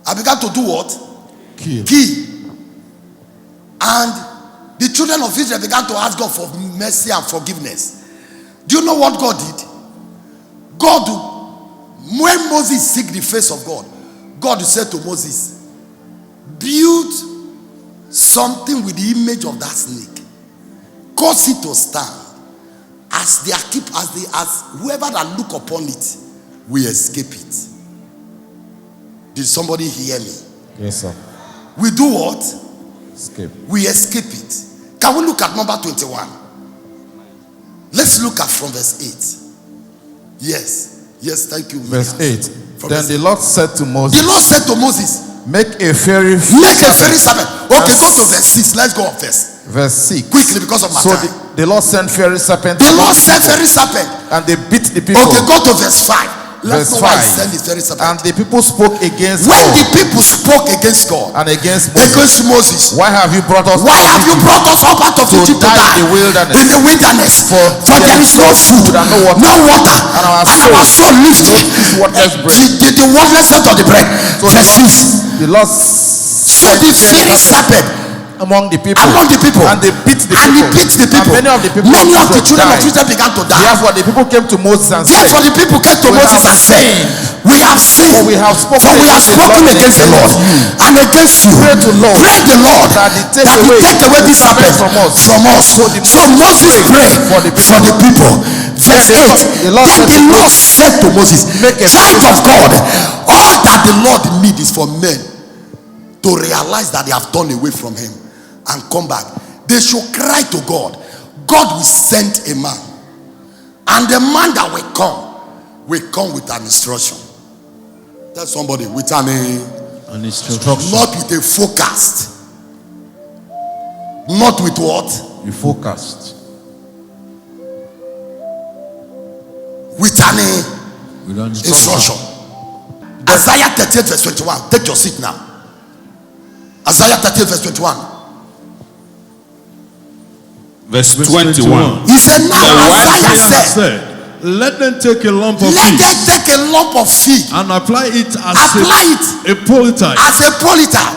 I began to do what? Kill. And the children of Israel began to ask God for mercy and forgiveness. Do you know what God did? God, when Moses seeked the face of God, God said to Moses, build something with the image of that snake, cause it to stand, as whoever that look upon it will escape it. Did somebody hear me? Yes, sir. We do what? Escape. We escape it. Can we look at number 21? Let's look at from verse 8. Yes, thank you. Verse 8. Then the Lord said to Moses. The Lord said to Moses, make a fairy serpent. Okay, go to verse 6. Let's go up first. Verse 6. Quickly, because of my time. The Lord sent fairy serpent. The Lord sent fairy serpent. And they beat the people. Okay, go to verse 5. Let's know why he sent his fairy serpent. And the people spoke against when God. The people spoke against God and against Moses. Why have you brought us? Why have you brought us up out of Egypt to die in the wilderness? For there is no food and no water, and our soul lives the worthlessness of the bread. Verse 6. The Lord so the fairy serpent among the people, and they beat the people, and many of the people, many of the children of Israel began to die. Therefore the people came to Moses and said, we have sinned, for we have spoken against the Lord and against you. Pray the Lord that he take away this serpent from us. So Moses prayed for the people. Verse 8. Then the Lord said to Moses, child of God, all that the Lord needs is for men to realize that they have turned away from him and come back. They should cry to God. God will send a man, and the man that will come with an instruction. Tell somebody, with an instruction, not with a forecast. Not with what? You forecast. With an instruction. Isaiah 38 verse 21. Take your seat now. Isaiah 38 verse 21. Verse 21. He said, now Isaiah said, Let them take a lump of Let them take a lump of fig and apply it as a poultice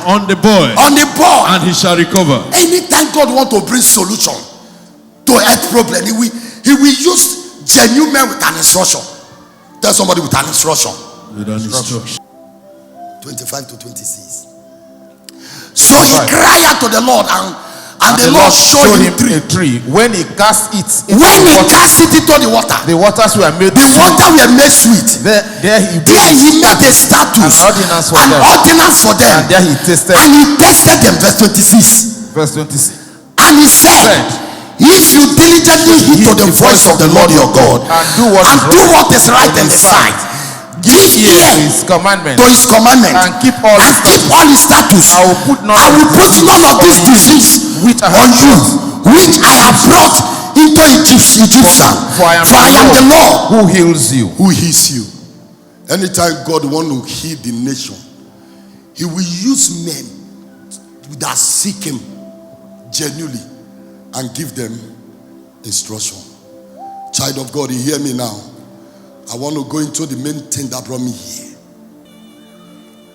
on the boy. And he shall recover. Anytime God want to bring solution to earth problem, he will use genuine men with an instruction. Tell somebody with an instruction. With an instruction. 25 to 26. So he cried out to the Lord, and the Lord showed him a tree. When he cast it into the water, the waters were made sweet. There he made a status, an ordinance for them. And there he tasted them. Verse 26. Verse 26. And he said, if you diligently heed to the voice of the Lord your God, and do what is right in his sight, give ear to his commandment, and keep all his statutes, I will put none of this disease on you, which I have brought into Egyptian. For I am the Lord who heals you. Anytime God want to heal the nation, he will use men that seek him genuinely and give them instruction. Child of God, you hear me now? I want to go into the main thing that brought me here.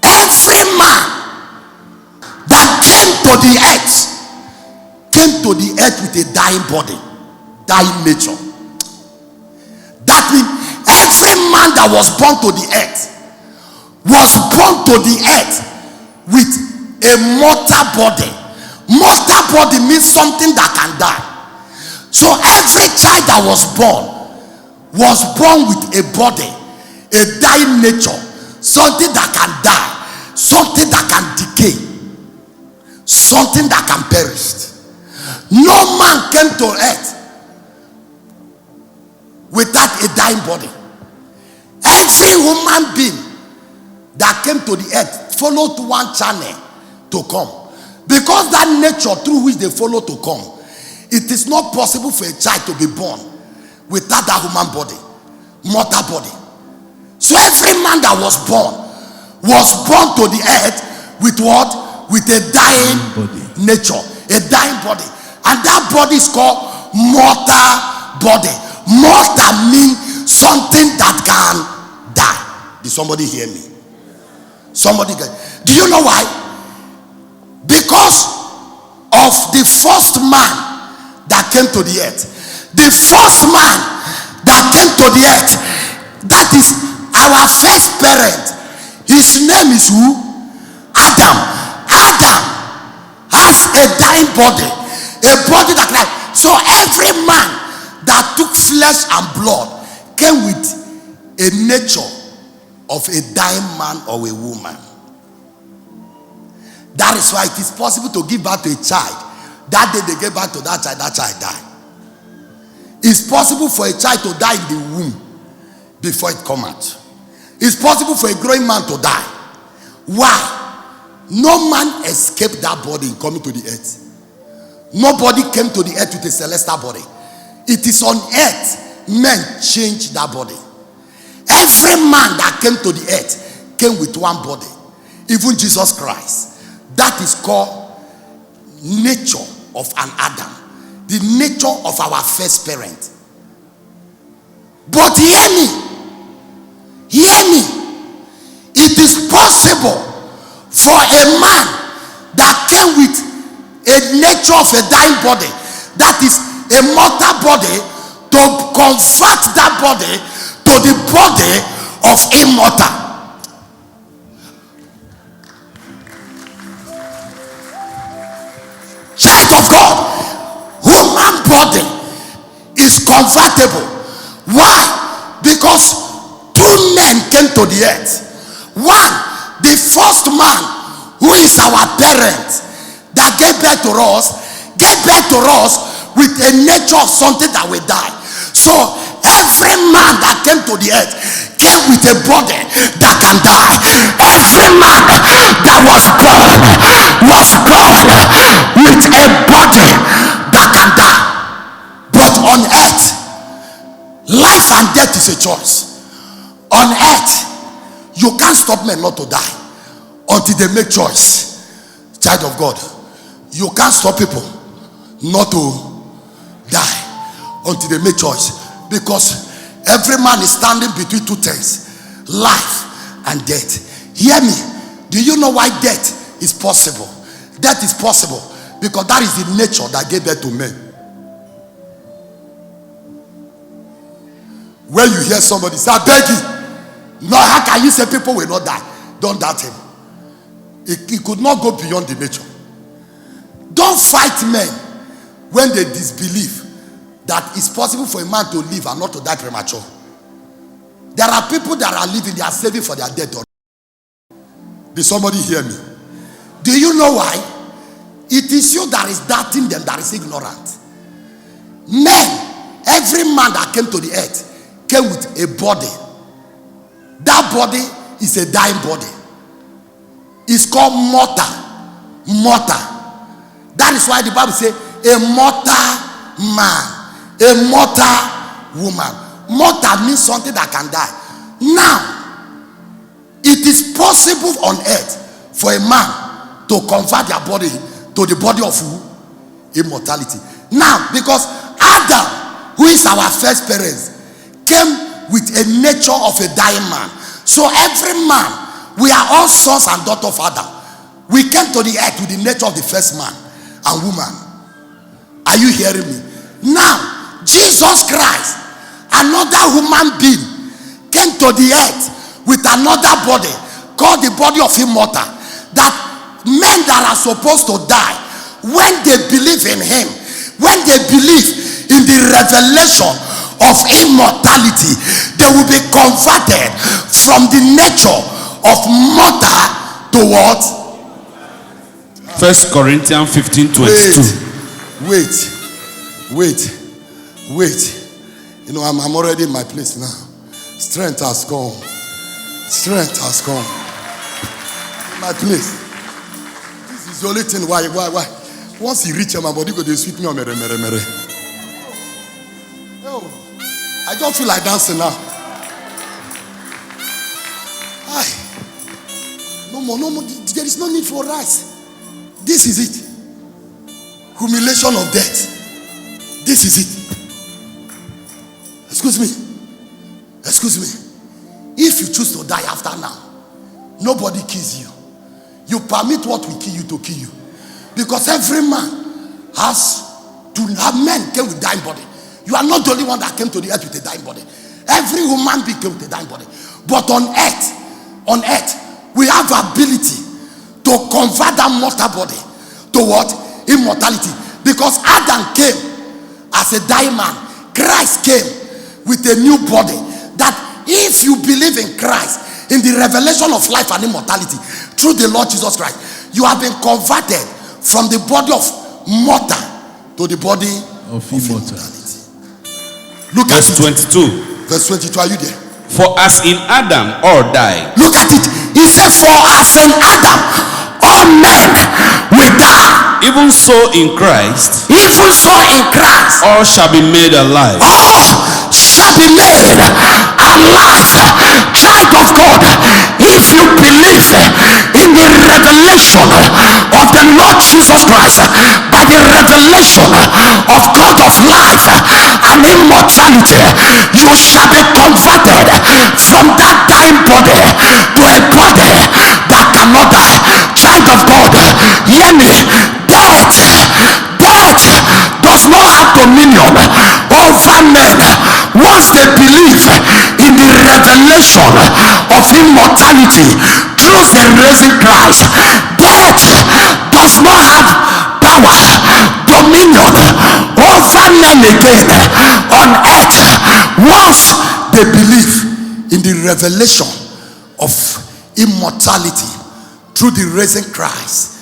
Every man that came to the earth with a dying body, dying nature. That means every man that was born to the earth was born to the earth with a mortal body. Mortal body means something that can die. So every child that was born with a body, a dying nature, something that can die, something that can decay, something that can perish. No man came to earth without a dying body. Every human being that came to the earth followed one channel to come. Because that nature through which they follow to come, it is not possible for a child to be born without that human body, mortal body. So every man that was born to the earth with what? With a dying nature, a dying body. And that body is called mortal body. Mortal means something that can die. Did somebody hear me? Somebody get. Do you know why? Because of the first man that came to the earth. The first man that came to the earth, that is our first parent. His name is who? Adam. Adam has a dying body, a body that lies. So every man that took flesh and blood came with a nature of a dying man or a woman. That is why it is possible to give birth to a child. That day they gave birth to that child died. It's possible for a child to die in the womb before it come out. It's possible for a growing man to die. Why? No man escaped that body in coming to the earth. Nobody came to the earth with a celestial body. It is on earth men change that body. Every man that came to the earth came with one body. Even Jesus Christ. That is called nature of an Adam. The nature of our first parent. But hear me. It is possible for a man that came with a nature of a dying body, that is a mortal body, to convert that body to the body of immortal. Child of God, human body is convertible. Why? Because two men came to the earth. One, the first man, who is our parent, that gave birth to us with a nature of something that will die. So every man that came to the earth came with a body that can die. Every man that was born with a body that can die. But on earth, life and death is a choice. On earth, you can't stop men not to die until they make choice. Child of God, you can't stop people not to die until they make choice. Because Every man is standing between two things, life and death. Hear me. Do you know why death is possible? Death is possible because that is the nature that gave birth to men. When you hear somebody say, I beg you, no, how can you say people will not die? Don't doubt him. It could not go beyond the nature. Don't fight men when they disbelieve that it's possible for a man to live and not to die premature. There are people that are living, they are saving for their death. Did somebody hear me? Do you know why? It is you that is doubting them that is ignorant. Men, every man that came to the earth came with a body. That body is a dying body. It's called mortal. Mortal. That is why the Bible says a mortal man, a mortal woman. Mortal means something that can die. Now, it is possible on earth for a man to convert their body to the body of who? Immortality. Now, because Adam, who is our first parents, came with a nature of a dying man. So every man, we are all sons and daughters of Adam. We came to the earth with the nature of the first man and woman. Are you hearing me? Now, Jesus Christ, another human being, came to the earth with another body called the body of immortal. That men that are supposed to die, when they believe in him, when they believe in the revelation of immortality, they will be converted from the nature of mortal to what? 1 Corinthians 15:22. Wait. You know, I'm already in my place now. Strength has come. My place. This is the only thing why. Once he reaches my body, go to sweet me on mere. Oh, I don't feel like dancing now. No more. There is no need for us. This is it. Humiliation of death. This is it. Excuse me. If you choose to die after now, nobody kills you. You permit what will kill you to kill you. Because every man has to have, men came with dying body. You are not the only one that came to the earth with a dying body. Every human being came with a dying body. But on earth, we have the ability to convert that mortal body to what? Immortality. Because Adam came as a dying man. Christ came with a new body. That if you believe in Christ, in the revelation of life and immortality, through the Lord Jesus Christ, you have been converted from the body of mortal to the body of immortality. Look at verse 22. Verse 22, are you there? For as in Adam all died. Look at it. He said, for as in Adam all men will die. Even so in Christ. All shall be made alive. All shall be made alive. Child of God, if you believe in the revelation of the Lord Jesus Christ, by the revelation of God of life and immortality, you shall be converted from that dying body to a body that cannot die. Child of God, hear me. Death does not have dominion over men once they believe in the revelation of immortality through the risen Christ. Death does not have power, dominion over men again on earth once they believe in the revelation of immortality through the risen Christ.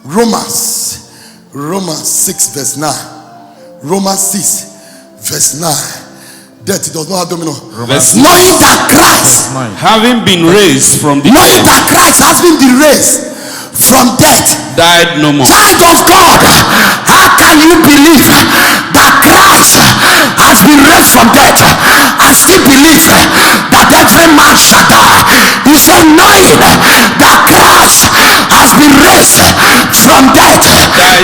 Romans 6 verse 9. Romans 6 verse 9. Death does not have dominion. Knowing that Christ, having been raised from the knowing that Christ has been raised from death, died no more. Child of God, how can you believe that Christ has been raised from death and still believe that every man shall die? He said, knowing that Christ has been raised from death,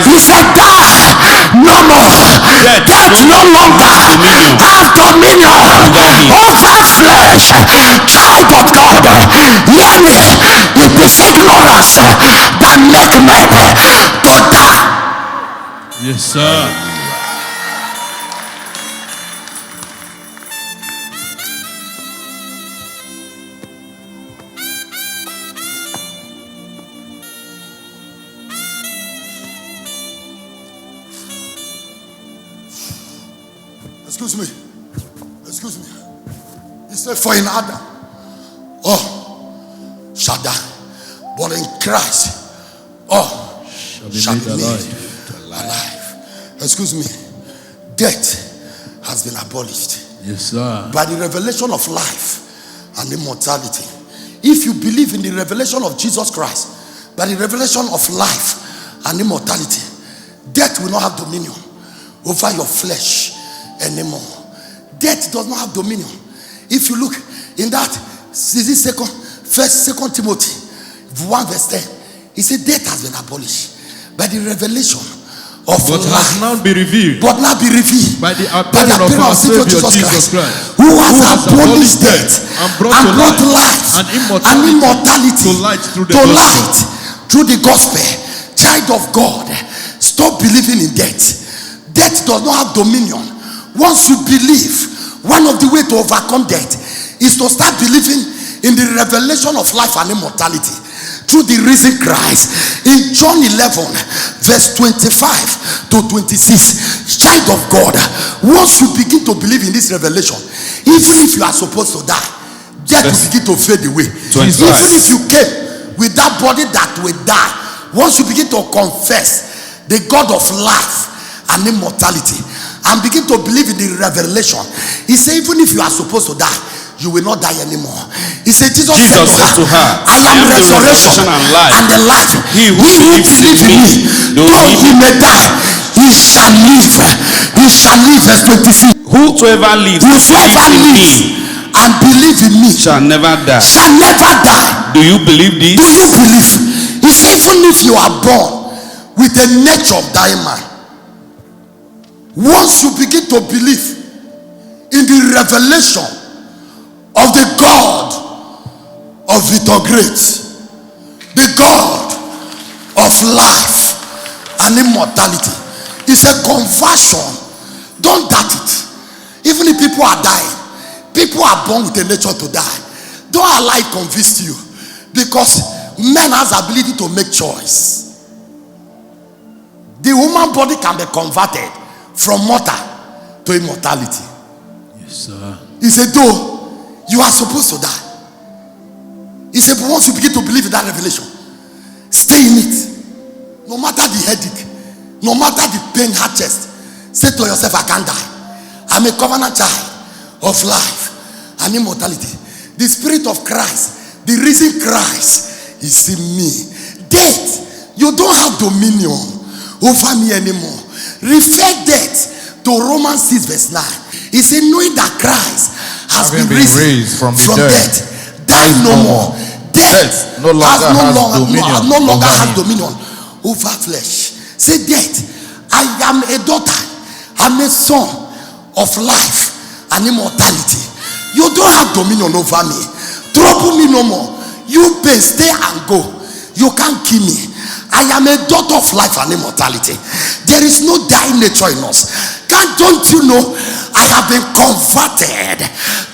he said, die no no more. Death no longer have dominion over flesh. Child of God, hear me. It is ignorance that make men to die. Yes, sir. Excuse me. He said, for in Adam, shall die, but in Christ, shall be made alive. Excuse me. Death has been abolished. Yes, sir. By the revelation of life and immortality. If you believe in the revelation of Jesus Christ, by the revelation of life and immortality, death will not have dominion over your flesh anymore. Death does not have dominion. If you look in that, Second Timothy 1 verse 10, he said death has been abolished by the revelation of but life. has now been revealed. But now be revealed by the appearing of our Savior Jesus Christ, who has abolished death and brought life and immortality to light through the gospel. Child of God, stop believing in death. Death does not have dominion. Once you believe, one of the way to overcome death is to start believing in the revelation of life and immortality through the risen Christ. In John 11 verse 25 to 26, child of God, once you begin to believe in this revelation, even if you are supposed to die, death will begin to fade away. 25. Even if you came with that body that will die, once you begin to confess the God of life and immortality and begin to believe in the revelation, he said even if you are supposed to die, you will not die anymore. He said, Jesus said to her, I am the resurrection and the life. He who believes in me, though he may die, he shall live. He shall live. Verse 26. Whosoever lives and believe in me shall never die. Shall never die. Do you believe this? Do you believe? He said, even if you are born with the nature of dying man, once you begin to believe in the revelation of the God of Victor Great, the God of life and immortality, it's a conversion. Don't doubt it. Even if people are dying, people are born with a nature to die. Don't allow it convince you, because man has the ability to make choice. The human body can be converted from mortal to immortality. Yes, sir. He said, though you are supposed to die, he said, but once you begin to believe in that revelation, stay in it. No matter the headache, no matter the pain, hard chest, say to yourself, I can't die. I'm a covenant child of life and immortality. The Spirit of Christ, the risen Christ, is in me. Death, you don't have dominion over me anymore. Refer death to Romans 6 verse 9. He said, knowing that Christ has been raised from death, die no more. Death no longer has dominion over flesh. Say, death, I am a daughter, I'm a son of life and immortality. You don't have dominion over me. Trouble me no more. You pay, stay and go. You can't kill me. I am a daughter of life and immortality. There is no dying nature in us. Don't you know, I have been converted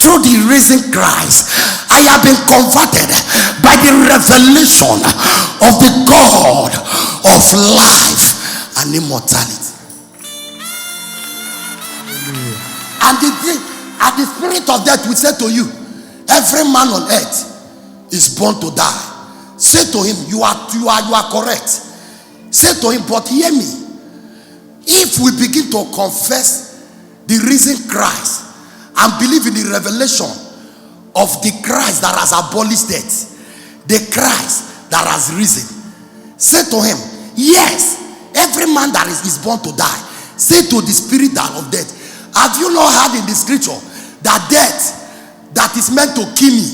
through the risen Christ. I have been converted by the revelation of the God of life and immortality. And the spirit of death will say to you, every man on earth is born to die. Say to him, you are correct. Say to him, but hear me. If we begin to confess the risen Christ and believe in the revelation of the Christ that has abolished death, the Christ that has risen, say to him, yes, every man that is born to die. Say to the spirit of death, have you not heard in the scripture that death that is meant to kill me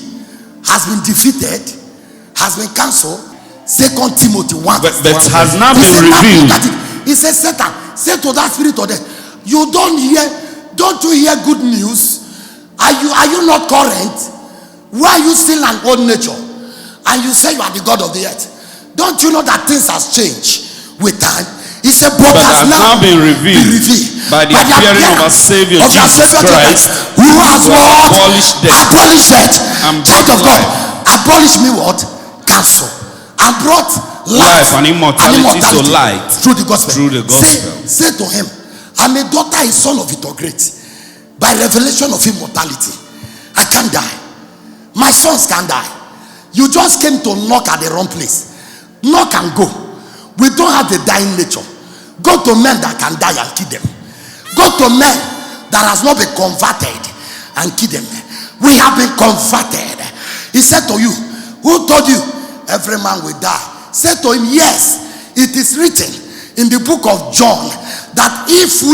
has been defeated, has been cancelled? 2 Timothy 1 but has now been revealed. He says, Satan, say to that spirit of death, don't you hear good news? Are you not current? Why are you still an old nature? And you say you are the God of the earth. Don't you know that things has changed with time? He said, but has now been revealed by the appearing of our Savior Jesus Christ, who has what? Abolished death. Child of God, abolish me what? Cancel. And brought life and immortality to light through the gospel. Say to him, I'm a daughter, a son of it or great. By revelation of immortality, I can't die. My sons can't die. You just came to knock at the wrong place. Knock and go. We don't have the dying nature. Go to men that can die and kill them. Go to men that has not been converted and kill them. We have been converted. He said to you, who told you every man will die? Said to him, yes, it is written in the book of John that it's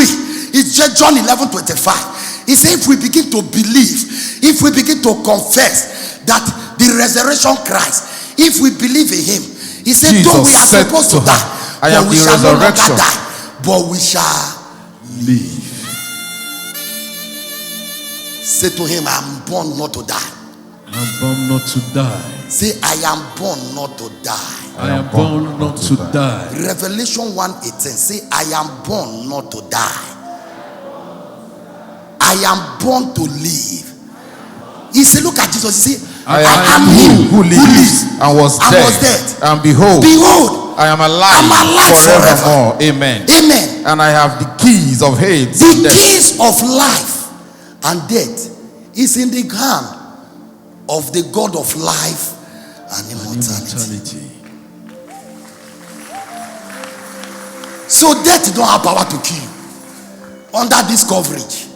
John 11:25. He said, if we begin to believe, if we begin to confess that the resurrection Christ, if we believe in him, he said, though we are supposed to die, I am the resurrection, but we shall live. Say to him, I am born not to die. I am born not to die. Say, I am born not to die. I am born not to die. Revelation 1:18. Say, I am born not to die. I am born to live. He said, look at Jesus. He said, I am him who lives and was dead. And behold, I am alive forevermore. Amen. Amen. And I have the keys of Hades. The keys of life and death is in the hand of the God of life and immortality. So death don't have power to kill you. Under this coverage,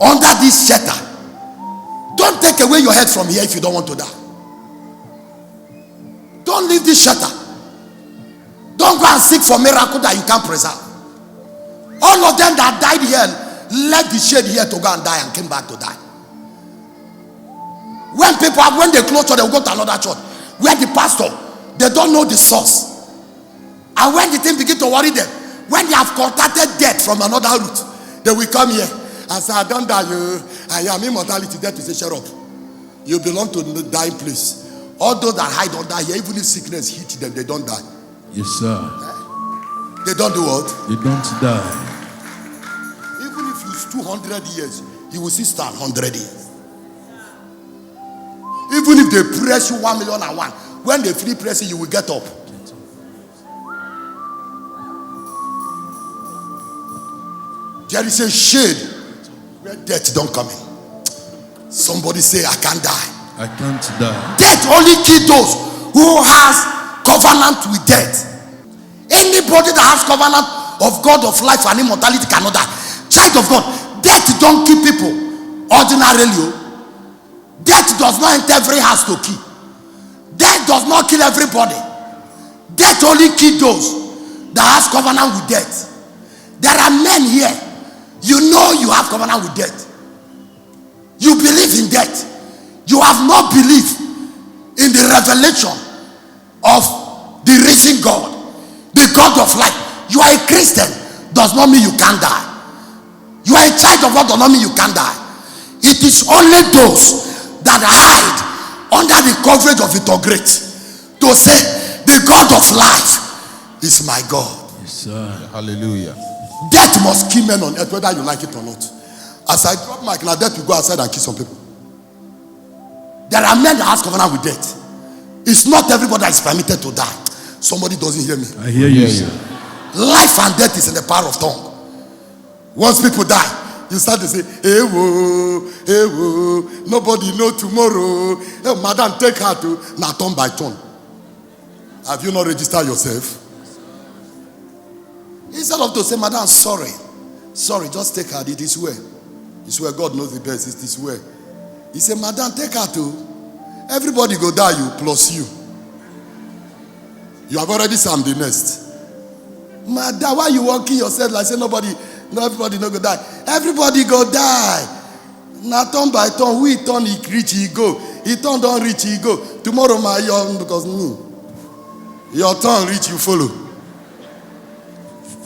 under this shelter, don't take away your head from here if you don't want to die. Don't leave this shelter. Don't go and seek for miracle that you can't preserve. All of them that died here left the shade here to go and die and came back to die. When they close church, they will go to another church where the pastor, they don't know the source. And when the thing begin to worry them, when they have contacted death from another route, they will come here and say, I don't die. I am immortality. Death is a shut up. You belong to the dying place. All those that hide don't die here, even if sickness hits them, they don't die. Yes, sir. They don't do what? They don't die. Even if you 200 years, you will still stand 100 years. Even if they press you 1,000,001, when they finish pressing, you will get up. There is a shade where death don't come in. Somebody say, I can't die. I can't die. Death only kills those who has covenant with death. Anybody that has covenant of God of life and immortality cannot die. Child of God, death don't kill people ordinarily. Death does not enter every house to kill. Death does not kill everybody. Death only kills those that has covenant with death. There are men here, you know you have covenant with death. You believe in death. You have not believed in the revelation of the risen God, the God of life. You are a Christian, does not mean you can't die. You are a child of God, does not mean you can't die. It is only those that hide under the coverage of it or great to say, the God of life is my God. Yes, sir. Hallelujah. Death must kill men on earth, whether you like it or not. As I drop my now, death will go outside and kill some people. There are men that have covenant with death. It's not everybody that is permitted to die. Somebody doesn't hear me. I hear you, sir. Life and death is in the power of tongue. Once people die, you start to say, hey whoa, nobody know tomorrow. Hey, madam, take her to now turn by turn. Have you not registered yourself? Instead of to say, madam, sorry, just take her. It is where. It's where God knows the best. It is where. He said, madam, take her to. Everybody go die, you plus you. You have already summed the nest. Madam, why you walking yourself like say everybody no go die? Everybody go die. Now turn by turn, who he turn he reach he go. He turn don't reach he go. Tomorrow my young because me. Your turn reach you follow.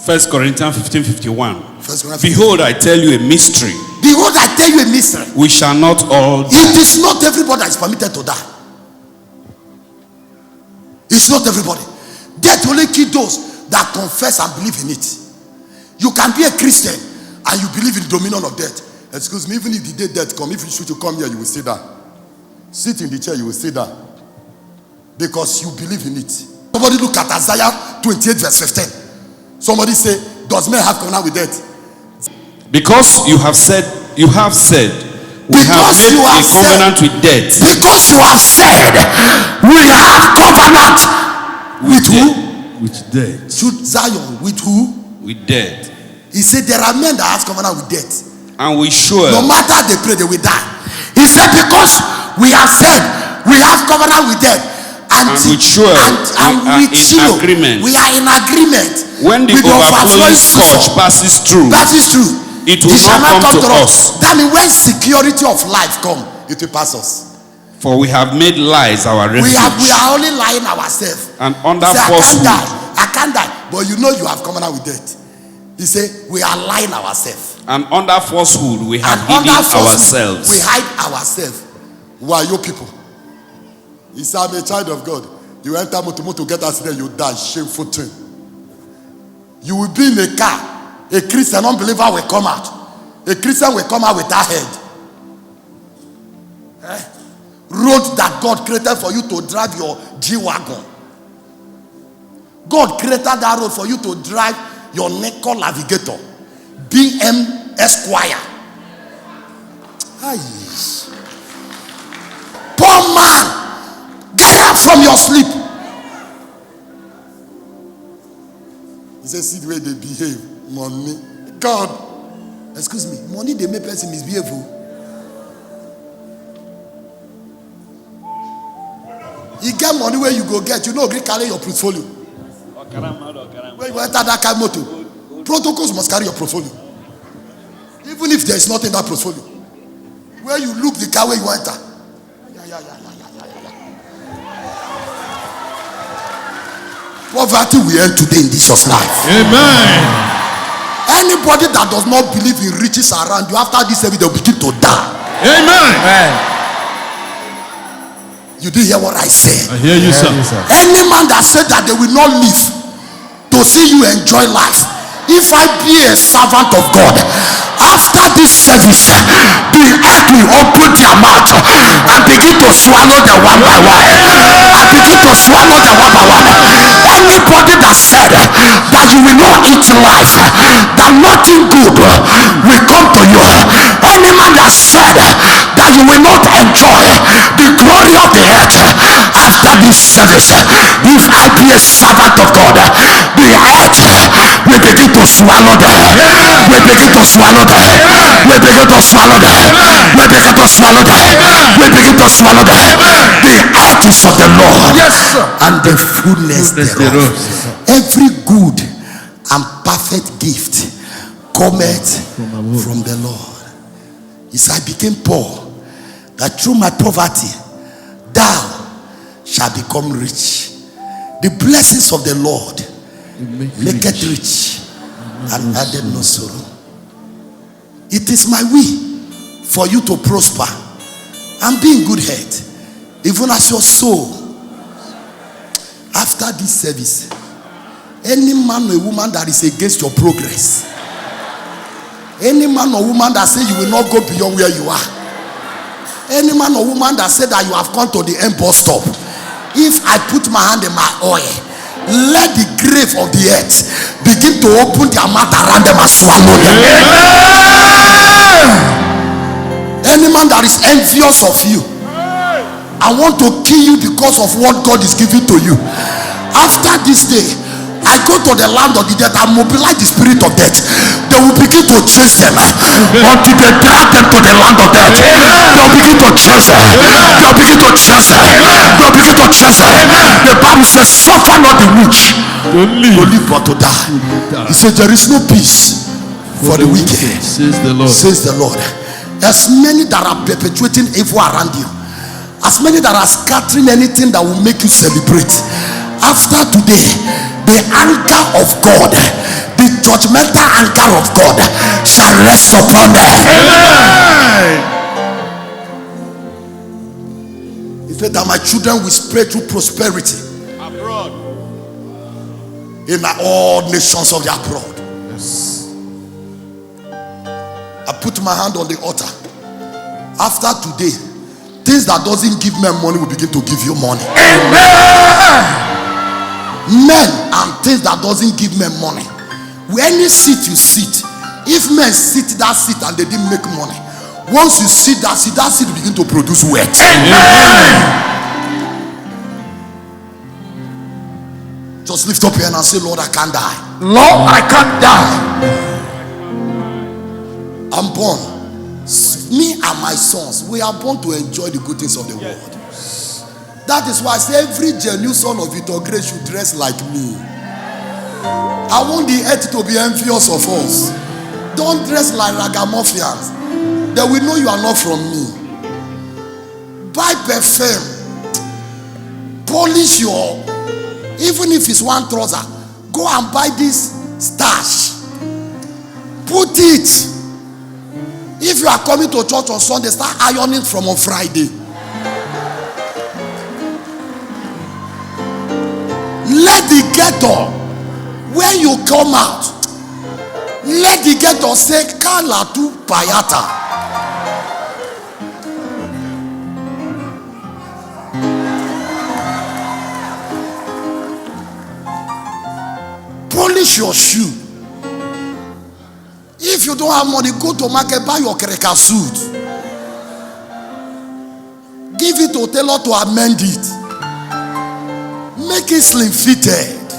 1 Corinthians 15:51. Behold, I tell you a mystery. Behold, I tell you a mystery. We shall not all die. It is not everybody that is permitted to die. It's not everybody. Death only kills those that confess and believe in it. You can be a Christian and you believe in the dominion of death. Excuse me, even if the day death come, if you should come here, you will sit down. Sit in the chair, you will sit down. Because you believe in it. Somebody look at Isaiah 28 verse 15. Somebody say, does man have covenant with death? Because you have said, we have made a covenant with death. Because you have said, we have covenant with who? With death. Should Zion with who? With death. He said there are men that have covenant with death. And we sure. No matter they pray, they will die. He said because we have said we have covenant with death. And we sure. And we are in agreement. We are in agreement. When the overflowing scourge passes through. It will not come to us. That means when security of life come, it will pass us. For we have made lies our refuge. We are only lying ourselves. And under falsehood. I can't die. But you know you have covenant with death. He said we are lying ourselves. And under falsehood we have hidden ourselves. We hide ourselves. Who are you people? He said, I'm a child of God. You enter motor to get accident, you die. Shameful thing. You will be in a car. A Christian unbeliever will come out. A Christian will come out with that head. Road that God created for you to drive your G-Wagon. God created that road for you to drive your Neko Navigator. BM Esquire. Poor man, get up from your sleep. He says, see the way they behave. Money. God. Excuse me. Money they make person misbehave. You get money where you go get. You know, carry your portfolio. When you enter that kind of motor, protocols must carry your portfolio. Even if there is nothing in that portfolio. Where you look the car where you enter. Poverty will end today in Jesus' life. Amen. Anybody that does not believe in riches around you, after this service, they'll begin to die. Amen. You didn't hear what I said. I hear you, sir. Any man that said that they will not live to see you enjoy life, if I be a servant of God, after this service, the earth will open their mouth and begin to swallow them one by one. And begin to swallow them one by one. Anybody that said that you will not eat life, that nothing good will come to you. Any man that said that you will not enjoy the glory of the earth after this service, if I be a servant of God, the earth will begin to swallow them. We begin to swallow them. We begin to swallow them. We begin to swallow them. We begin to swallow them. The earth is of the Lord, yes, sir, and the fullness thereof. Every good and perfect gift cometh from the Lord. He said, I became poor, that through my poverty thou shalt become rich. The blessings of the Lord make it rich and added no sorrow. It is my will for you to prosper and be in good health, even as your soul. After this service, any man or woman that is against your progress, any man or woman that say you will not go beyond where you are, any man or woman that say that you have come to the end bus stop, if I put my hand in my oil, let the grave of the earth begin to open their mouth around them and swallow them. Any man that is envious of you, I want to kill you because of what God is giving to you. After this day, I go to the land of the dead and mobilize the spirit of death. They will begin to chase them until they drag them to the land of death. They'll begin to chase them. They'll begin to chase them. They'll begin to chase them. The Bible says, suffer not the witch to live but to die. He said, there is no peace for the wicked, says the Lord. Says the Lord. As many that are perpetuating evil around you, as many that are scattering anything that will make you celebrate, after today, the anger of God, the judgmental anger of God shall rest upon them. He said that my children will spread through prosperity abroad in all nations of the abroad. Yes. I put my hand on the altar. After today, things that doesn't give men money will begin to give you money. Amen. Men and things that doesn't give men money. When any seat you sit, if men sit that seat and they didn't make money, once you sit that seat will begin to produce wealth. Amen. Just lift up your hand and say, Lord, I can't die. Lord, I can't die. I'm born. Me and my sons, we are born to enjoy the good things of the world. That is why I say every genuine son of Victor Grace should dress like me. I want the earth to be envious of us. Don't dress like ragamuffins. They will know you are not from me. Buy perfume. Polish your, even if it's one trouser, go and buy this starch. Put it. If you are coming to church on Sunday, start ironing from on Friday. Let the ghetto, when you come out, let the ghetto say Kala tu Payata. Polish your shoe. If you don't have money, go to market, buy your kereka suit. Give it to tailor to amend it. Make it slim fitted.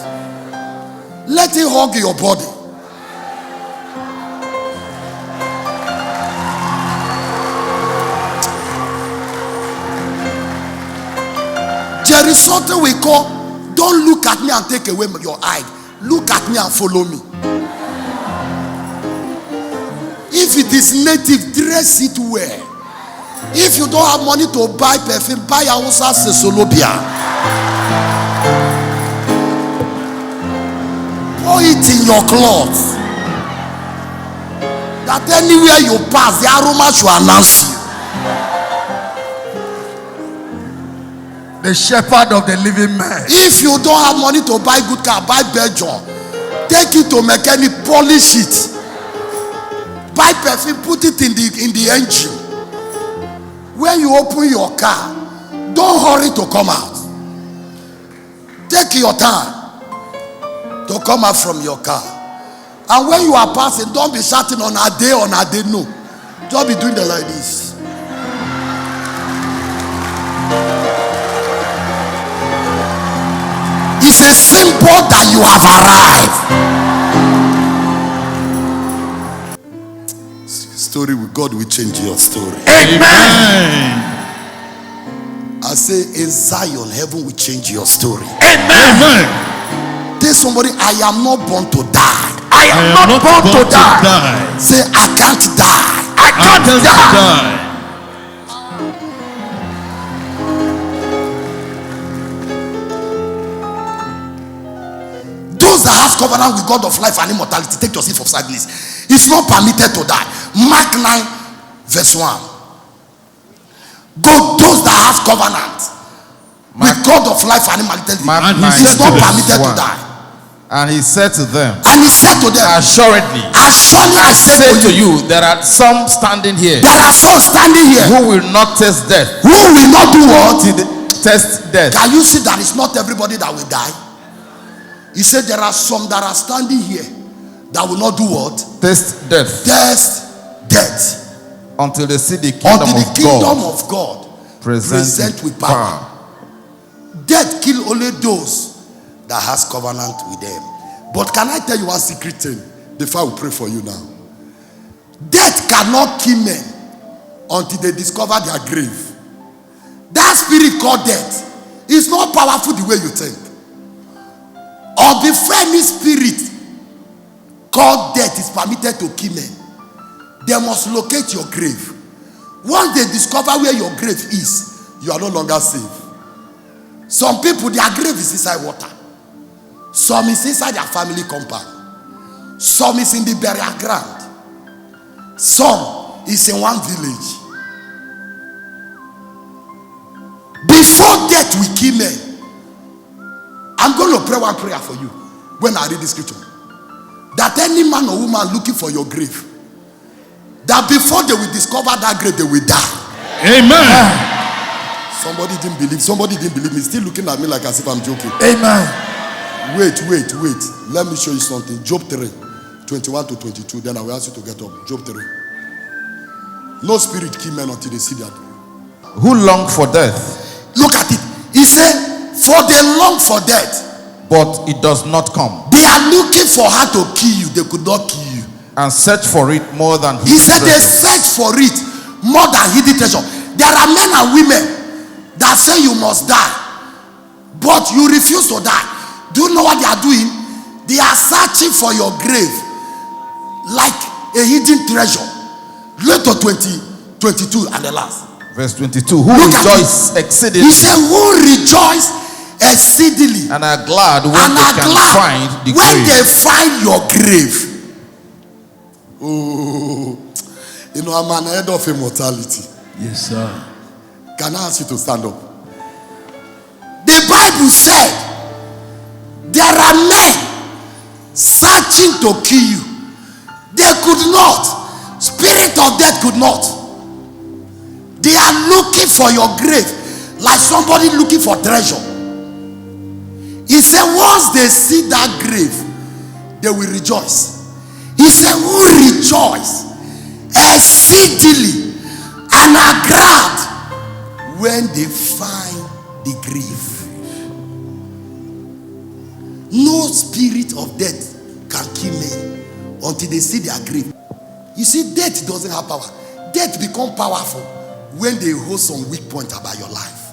Let it hug your body. There is something we call, don't look at me and take away your eye. Look at me and follow me. If it is native, dress it well. If you don't have money to buy perfume, buy Hausa Sesolobia. Pour it in your clothes. That anywhere you pass, the aroma should announce you. The shepherd of the living man. If you don't have money to buy good car, buy Belgium. Take it to mechanic, polish it. Buy perfume, put it in the engine. When you open your car, don't hurry to come out. Take your time to come out from your car. And when you are passing, don't be shouting on a day, no. Don't be doing the like this. It's a symbol that you have arrived. Story with God will change your story. Amen. I say in Zion, heaven will change your story. Amen. Tell somebody, I am not born to die. I am not born to die. Say, I can't die. I can't die. Those that have covenant with God of life and immortality, take your seat for sadness. It's not permitted to die. Mark 9 verse 1. But those that have covenant with God of life and immortality, it's not permitted to die. And he said to them, assuredly I say to you, there are some standing here. Who will not taste death. Who will not do what? Taste death. Can you see that it's not everybody that will die? He said there are some that are standing here that will not do what? Taste death. Taste death. Until they see the kingdom of God present with power. Death kill only those that has covenant with them. But can I tell you one secret thing before I will pray for you now? Death cannot kill men until they discover their grave. That spirit called death is not powerful the way you think. Or before any spirit called death is permitted to kill men, they must locate your grave. Once they discover where your grave is, you are no longer safe. Some people, their grave is inside water. Some is inside their family compound. Some is in the burial ground. Some is in one village. Before death will kill men. I'm going to pray one prayer for you when I read the scripture. That any man or woman looking for your grave, that before they will discover that grave, they will die. Amen. Somebody didn't believe. Somebody didn't believe me. Still looking at me like as if I'm joking. Amen. Wait. Let me show you something. Job 3, 21 to 22. Then I will ask you to get up. Job 3. No spirit kill men until they see that. Who long for death? Look at it. He said, for they long for death, but it does not come. They are looking for her to kill you. They could not kill you. And search for it more than he said they search for it more than hidden treasure. There are men and women that say you must die, but you refuse to die. Do you know what they are doing? They are searching for your grave like a hidden treasure. Later 22 and the last. Verse 22. Who rejoice exceedingly. He said, who rejoice exceedingly and are glad when they can find the grave. When they find your grave. Oh, you know, I'm an head of immortality. Yes, sir. Can I ask you to stand up? The Bible said there are men searching to kill you. They could not. Spirit of death could not. They are looking for your grave like somebody looking for treasure. He said once they see that grave, they will rejoice. He said who rejoice exceedingly and are glad when they find the grave. No spirit of death can kill men until they see their grave. You see, death doesn't have power. Death becomes powerful when they hold some weak point about your life.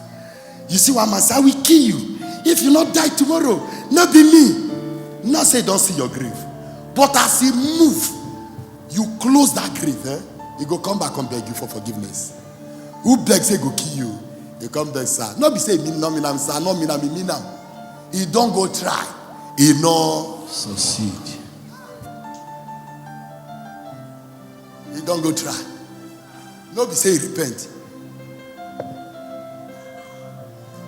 You see what man say? I will kill you if you not die tomorrow. Not be me. Not say don't see your grave. But as he move, you close that grave. He go come back and beg you for forgiveness. Who begs say go kill you? He come back, sir. Not be say me no me now, sir. Not me now, me now. He don't go try. He no succeed. He don't go try. No be say he repent.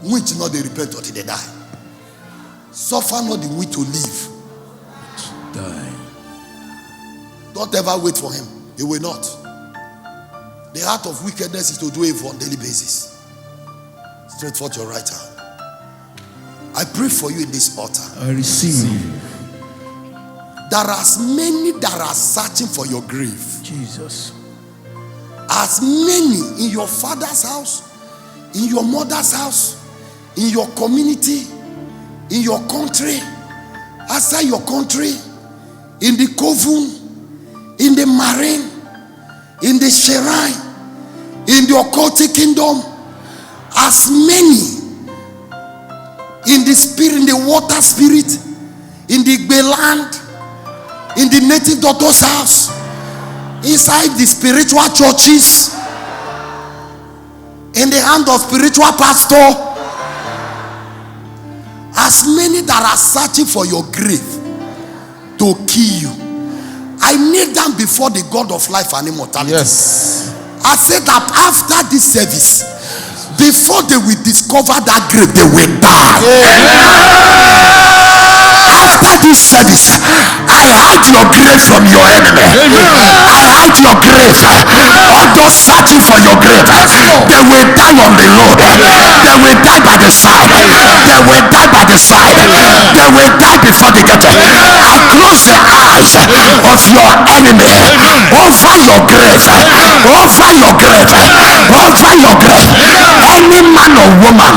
Which not they repent until they die. Suffer not the wish to live. Die. Don't ever wait for him. He will not. The heart of wickedness is to do evil on a daily basis. Stretch forth your right hand. I pray for you in this altar. I receive. There are as many that are searching for your grave. Jesus. As many in your father's house, in your mother's house, in your community, in your country, outside your country, in the coven, in the marine, in the shrine, in the occultic kingdom, as many in the spirit, in the water spirit, in the Igbe land, in the native doctor's house, inside the spiritual churches, in the hand of spiritual pastor, as many that are searching for your grave to kill you. I kneel down before the God of life and immortality. Yes. I said that after this service, before they will discover that grave, they will die. After this service, I hide your grave from your enemy. I hide your grave. All those searching for your grave, they will die on the road. They will die by the side. They will die by the side. They will die before they get it. I close the eyes of your enemy over your grave. Over your grave. Over your grave. Any man or woman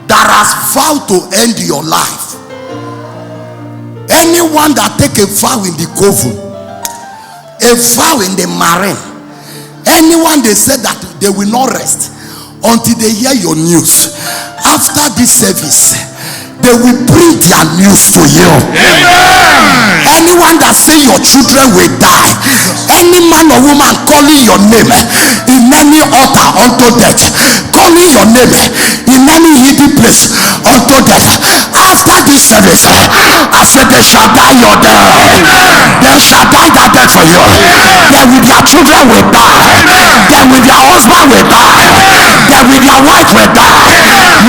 that has vowed to end your life, anyone that take a vow in the coven, a vow in the marine, anyone they said that they will not rest until they hear your news. After this service, they will bring their news to you. Amen. Anyone that say your children will die, any man or woman calling your name in any altar unto death, calling your name in any hidden place unto death, after this service, I said they shall die your death. They shall die that death for you. Then with their children will die. Then with their husband will die. Then with their wife will die.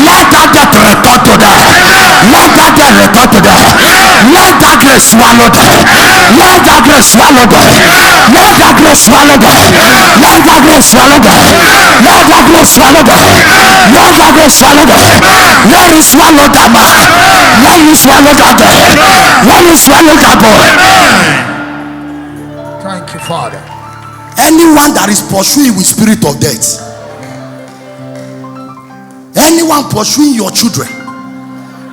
Let that death return to them. Let that death return to them. Let that grace swallow them. Let that grace swallow them. Let that grace swallow them. Let that grace swallow them. Let that grace swallow them. Let that grace swallow them. Let it swallow them. Let you swallow that boy. Let you swallow that boy. Thank you, Father. Anyone that is pursuing with spirit of death, anyone pursuing your children,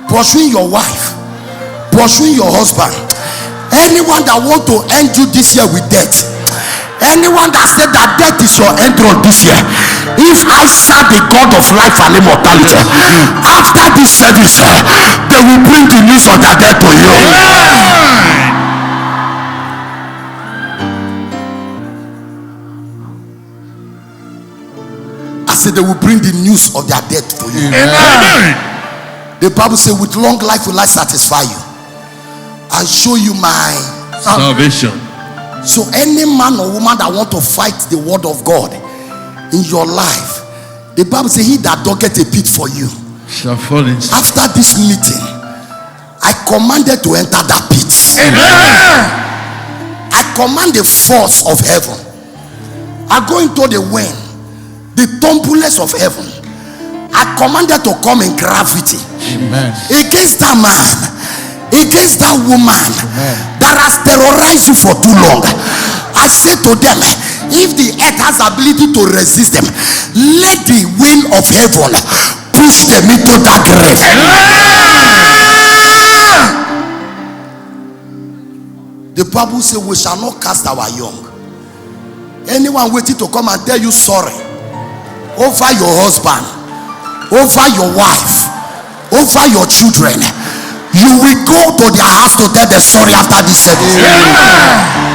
pursuing your wife, pursuing your husband, anyone that want to end you this year with death, anyone that said that death is your end road this year, if I serve the God of life and immortality, after this service they will bring the news of their death to you. I said they will bring the news of their death to you. Amen. The Bible says, with long life will I satisfy you and show you my salvation. So any man or woman that want to fight the word of God in your life, the Bible says, he that don't get a pit for you Shall fall in. after this meeting, I commanded to enter that pit. Amen. I command the force of heaven. I go into the wind, the turbulence of heaven. I commanded to come in gravity. Amen. Against that man, against that woman that has terrorized you for too long. I say to them, if the earth has ability to resist them, let the wind of heaven push them into that grave. The Bible says we shall not cast our young. Anyone waiting to come and tell you sorry over your husband, over your wife, over your children, you will go to their house to tell them sorry after this service.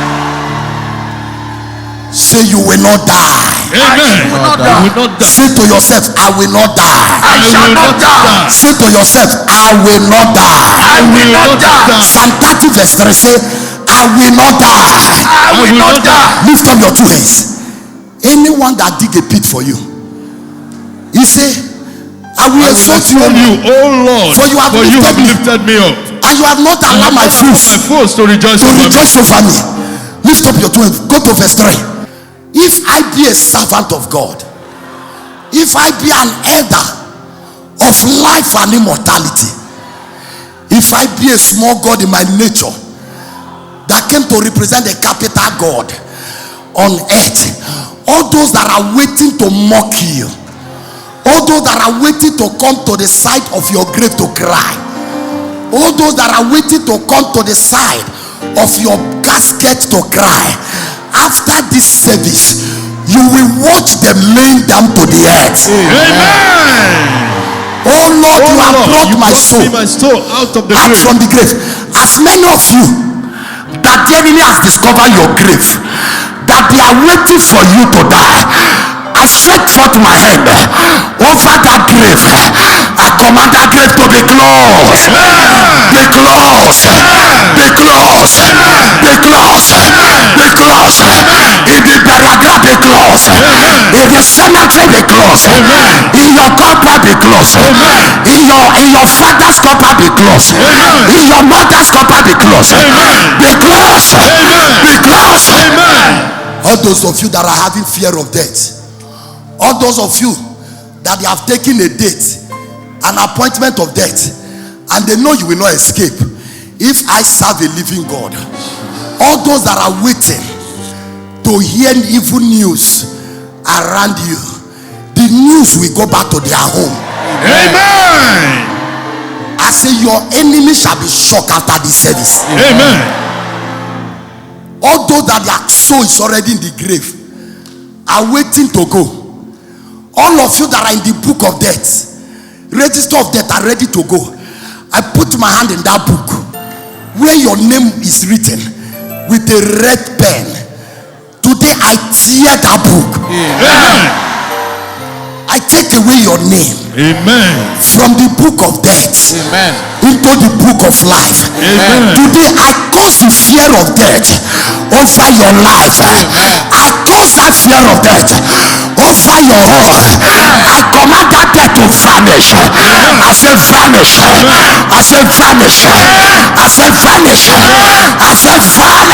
Say you will not die. Amen. I will not die. Say to yourself, I will not die. I shall not die. Say to yourself, I will not die. I will not die. Psalm 30 verse 3 say, I will not die. I will not die. Lift up your two hands. Anyone that dig a pit for you, he say, I will exalt you, Oh Lord, for you have lifted me up. and you have not allowed my foes To rejoice over me. over me. Lift up your two hands. Go to verse 3. If I be a servant of God, if I be an elder of life and immortality, if I be a small God in my nature that came to represent the capital God on earth, all those that are waiting to mock you, all those that are waiting to come to the side of your grave to cry, all those that are waiting to come to the side of your casket to cry, after this service you will watch them laying down to the earth. Amen. Oh Lord, you have brought my soul out of the out grave. from the grave. As many of you that the enemy has discovered your grave, that they are waiting for you to die, I stretch forth my hand over that grave. I command that grave to be closed. Be closed. Be closed. Be closed. Be closed. In the burial ground, be closed. In the cemetery, be closed. In your compound, be closed. In your father's compound, be closed. In your mother's compound, be closed. Be closed. Be closed. All those of you that are having fear of death, all those of you that they have taken a date, an appointment of death, and they know you will not escape if I serve a living God, all those that are waiting to hear evil news around you, the news will go back to their home. Amen. I say your enemy shall be shocked after this service. Amen. All those that their soul is already in the grave are waiting to go. All of you that are in the book of death, register of death, are ready to go. I put my hand in that book where your name is written with a red pen. Today I tear that book. Amen. I take away your name. Amen. From the book of death. Amen. Into the book of life. Amen. Today I curse the fear of death over your life. Amen. I curse that fear of death over your home. I command that death to vanish. I say vanish. I say vanish. I say vanish. I say vanish.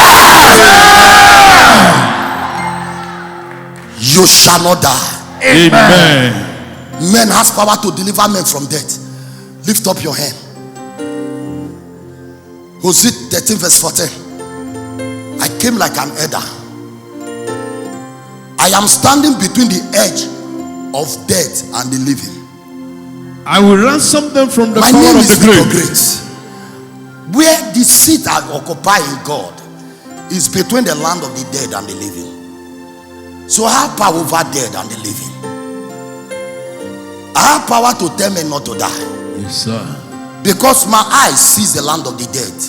You shall not die. Amen. Men has power to deliver men from death. Lift up your hand. Hosea 13 verse 14. I came like an elder. I am standing between the edge of death and the living. I will ransom them from the My power name of is the grave. Grace. Where the seat I occupy in God is between the land of the dead and the living. So I have power over dead and the living. I have power to tell men not to die. Yes, sir. Because my eyes sees the land of the dead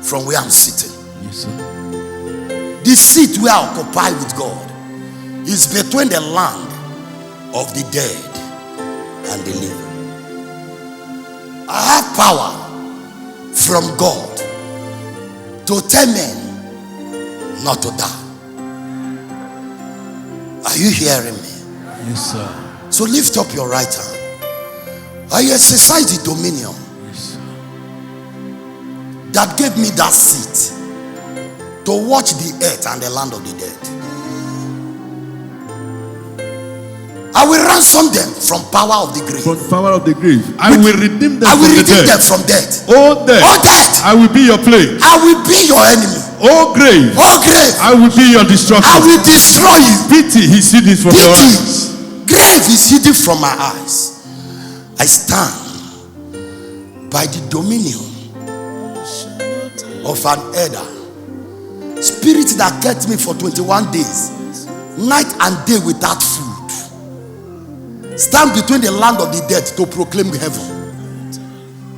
from where I'm sitting. Yes, sir. The seat where I occupy with God is between the land of the dead and the living. I have power from God to tell men not to die. Are you hearing me? Yes, sir. So lift up your right hand. I exercise the dominion that gave me that seat to watch the earth and the land of the dead. I will ransom them from power of the grave. From the power of the grave. I will redeem them I will from redeem the them from death. Oh death. Oh death. I will be your plague. I will be your enemy. Oh grave. Oh grave. I will be your destruction. I will destroy you. Pity is hidden from your eyes. Grave is hidden from my eyes. I stand by the dominion of an elder. Spirit that kept me for 21 days, night and day without food. Stand between the land of the dead to proclaim heaven.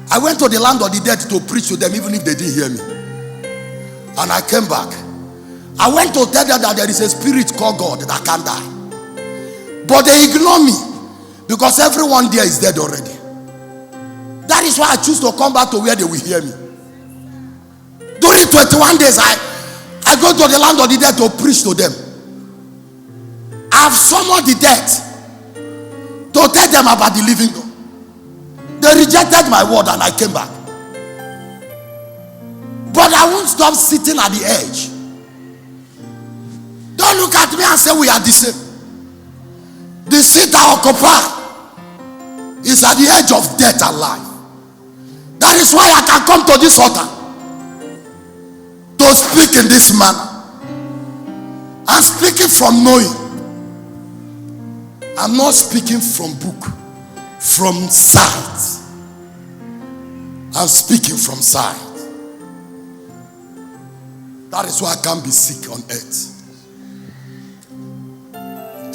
I went to the land of the dead to preach to them even if they didn't hear me. And I came back. I went to tell them that there is a spirit called God that can't die. But they ignore me because everyone there is dead already. That is why I choose to come back to where they will hear me. During 21 days, I go to the land of the dead to preach to them. I have summoned the dead to tell them about the living God. They rejected my word and I came back. But I won't stop sitting at the edge. Don't look at me and say we are the same. The seat I occupy is at the edge of death and life. That is why I can come to this altar to speak in this manner. I'm speaking from knowing. I'm not speaking from book, from sight. I'm speaking from sight. That is why I can't be sick on earth.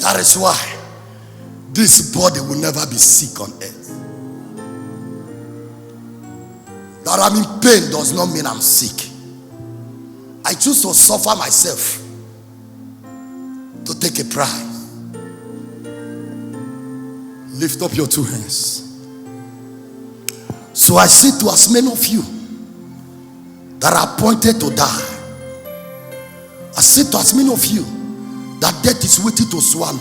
That is why this body will never be sick on earth. That I'm in pain does not mean I'm sick. I choose to suffer myself to take a prize. Lift up your two hands. So I say to as many of you that are appointed to die, I say to as many of you that death is waiting to swallow,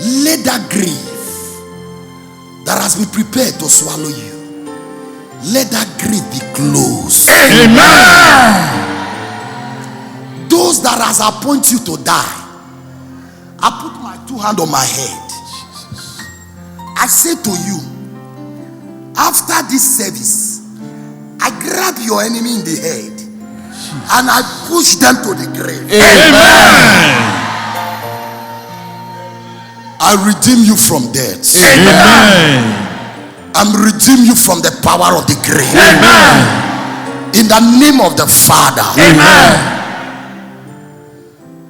let that grave that has been prepared to swallow you, let that grave be closed. Amen. Those that has appointed you to die, I put my two hands on my head. I say to you, after this service, I grab your enemy in the head and I push them to the grave. Amen. I redeem you from death. Amen. I'm redeem you from the power of the grave. Amen. In the name of the Father. Amen.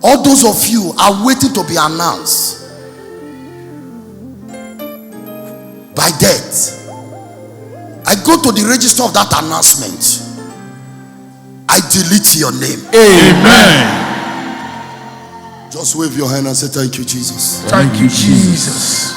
All those of you are waiting to be announced by death. I go to the register of that announcement. I delete your name. Amen. Just wave your hand and say, thank you, Jesus. Thank you, Jesus.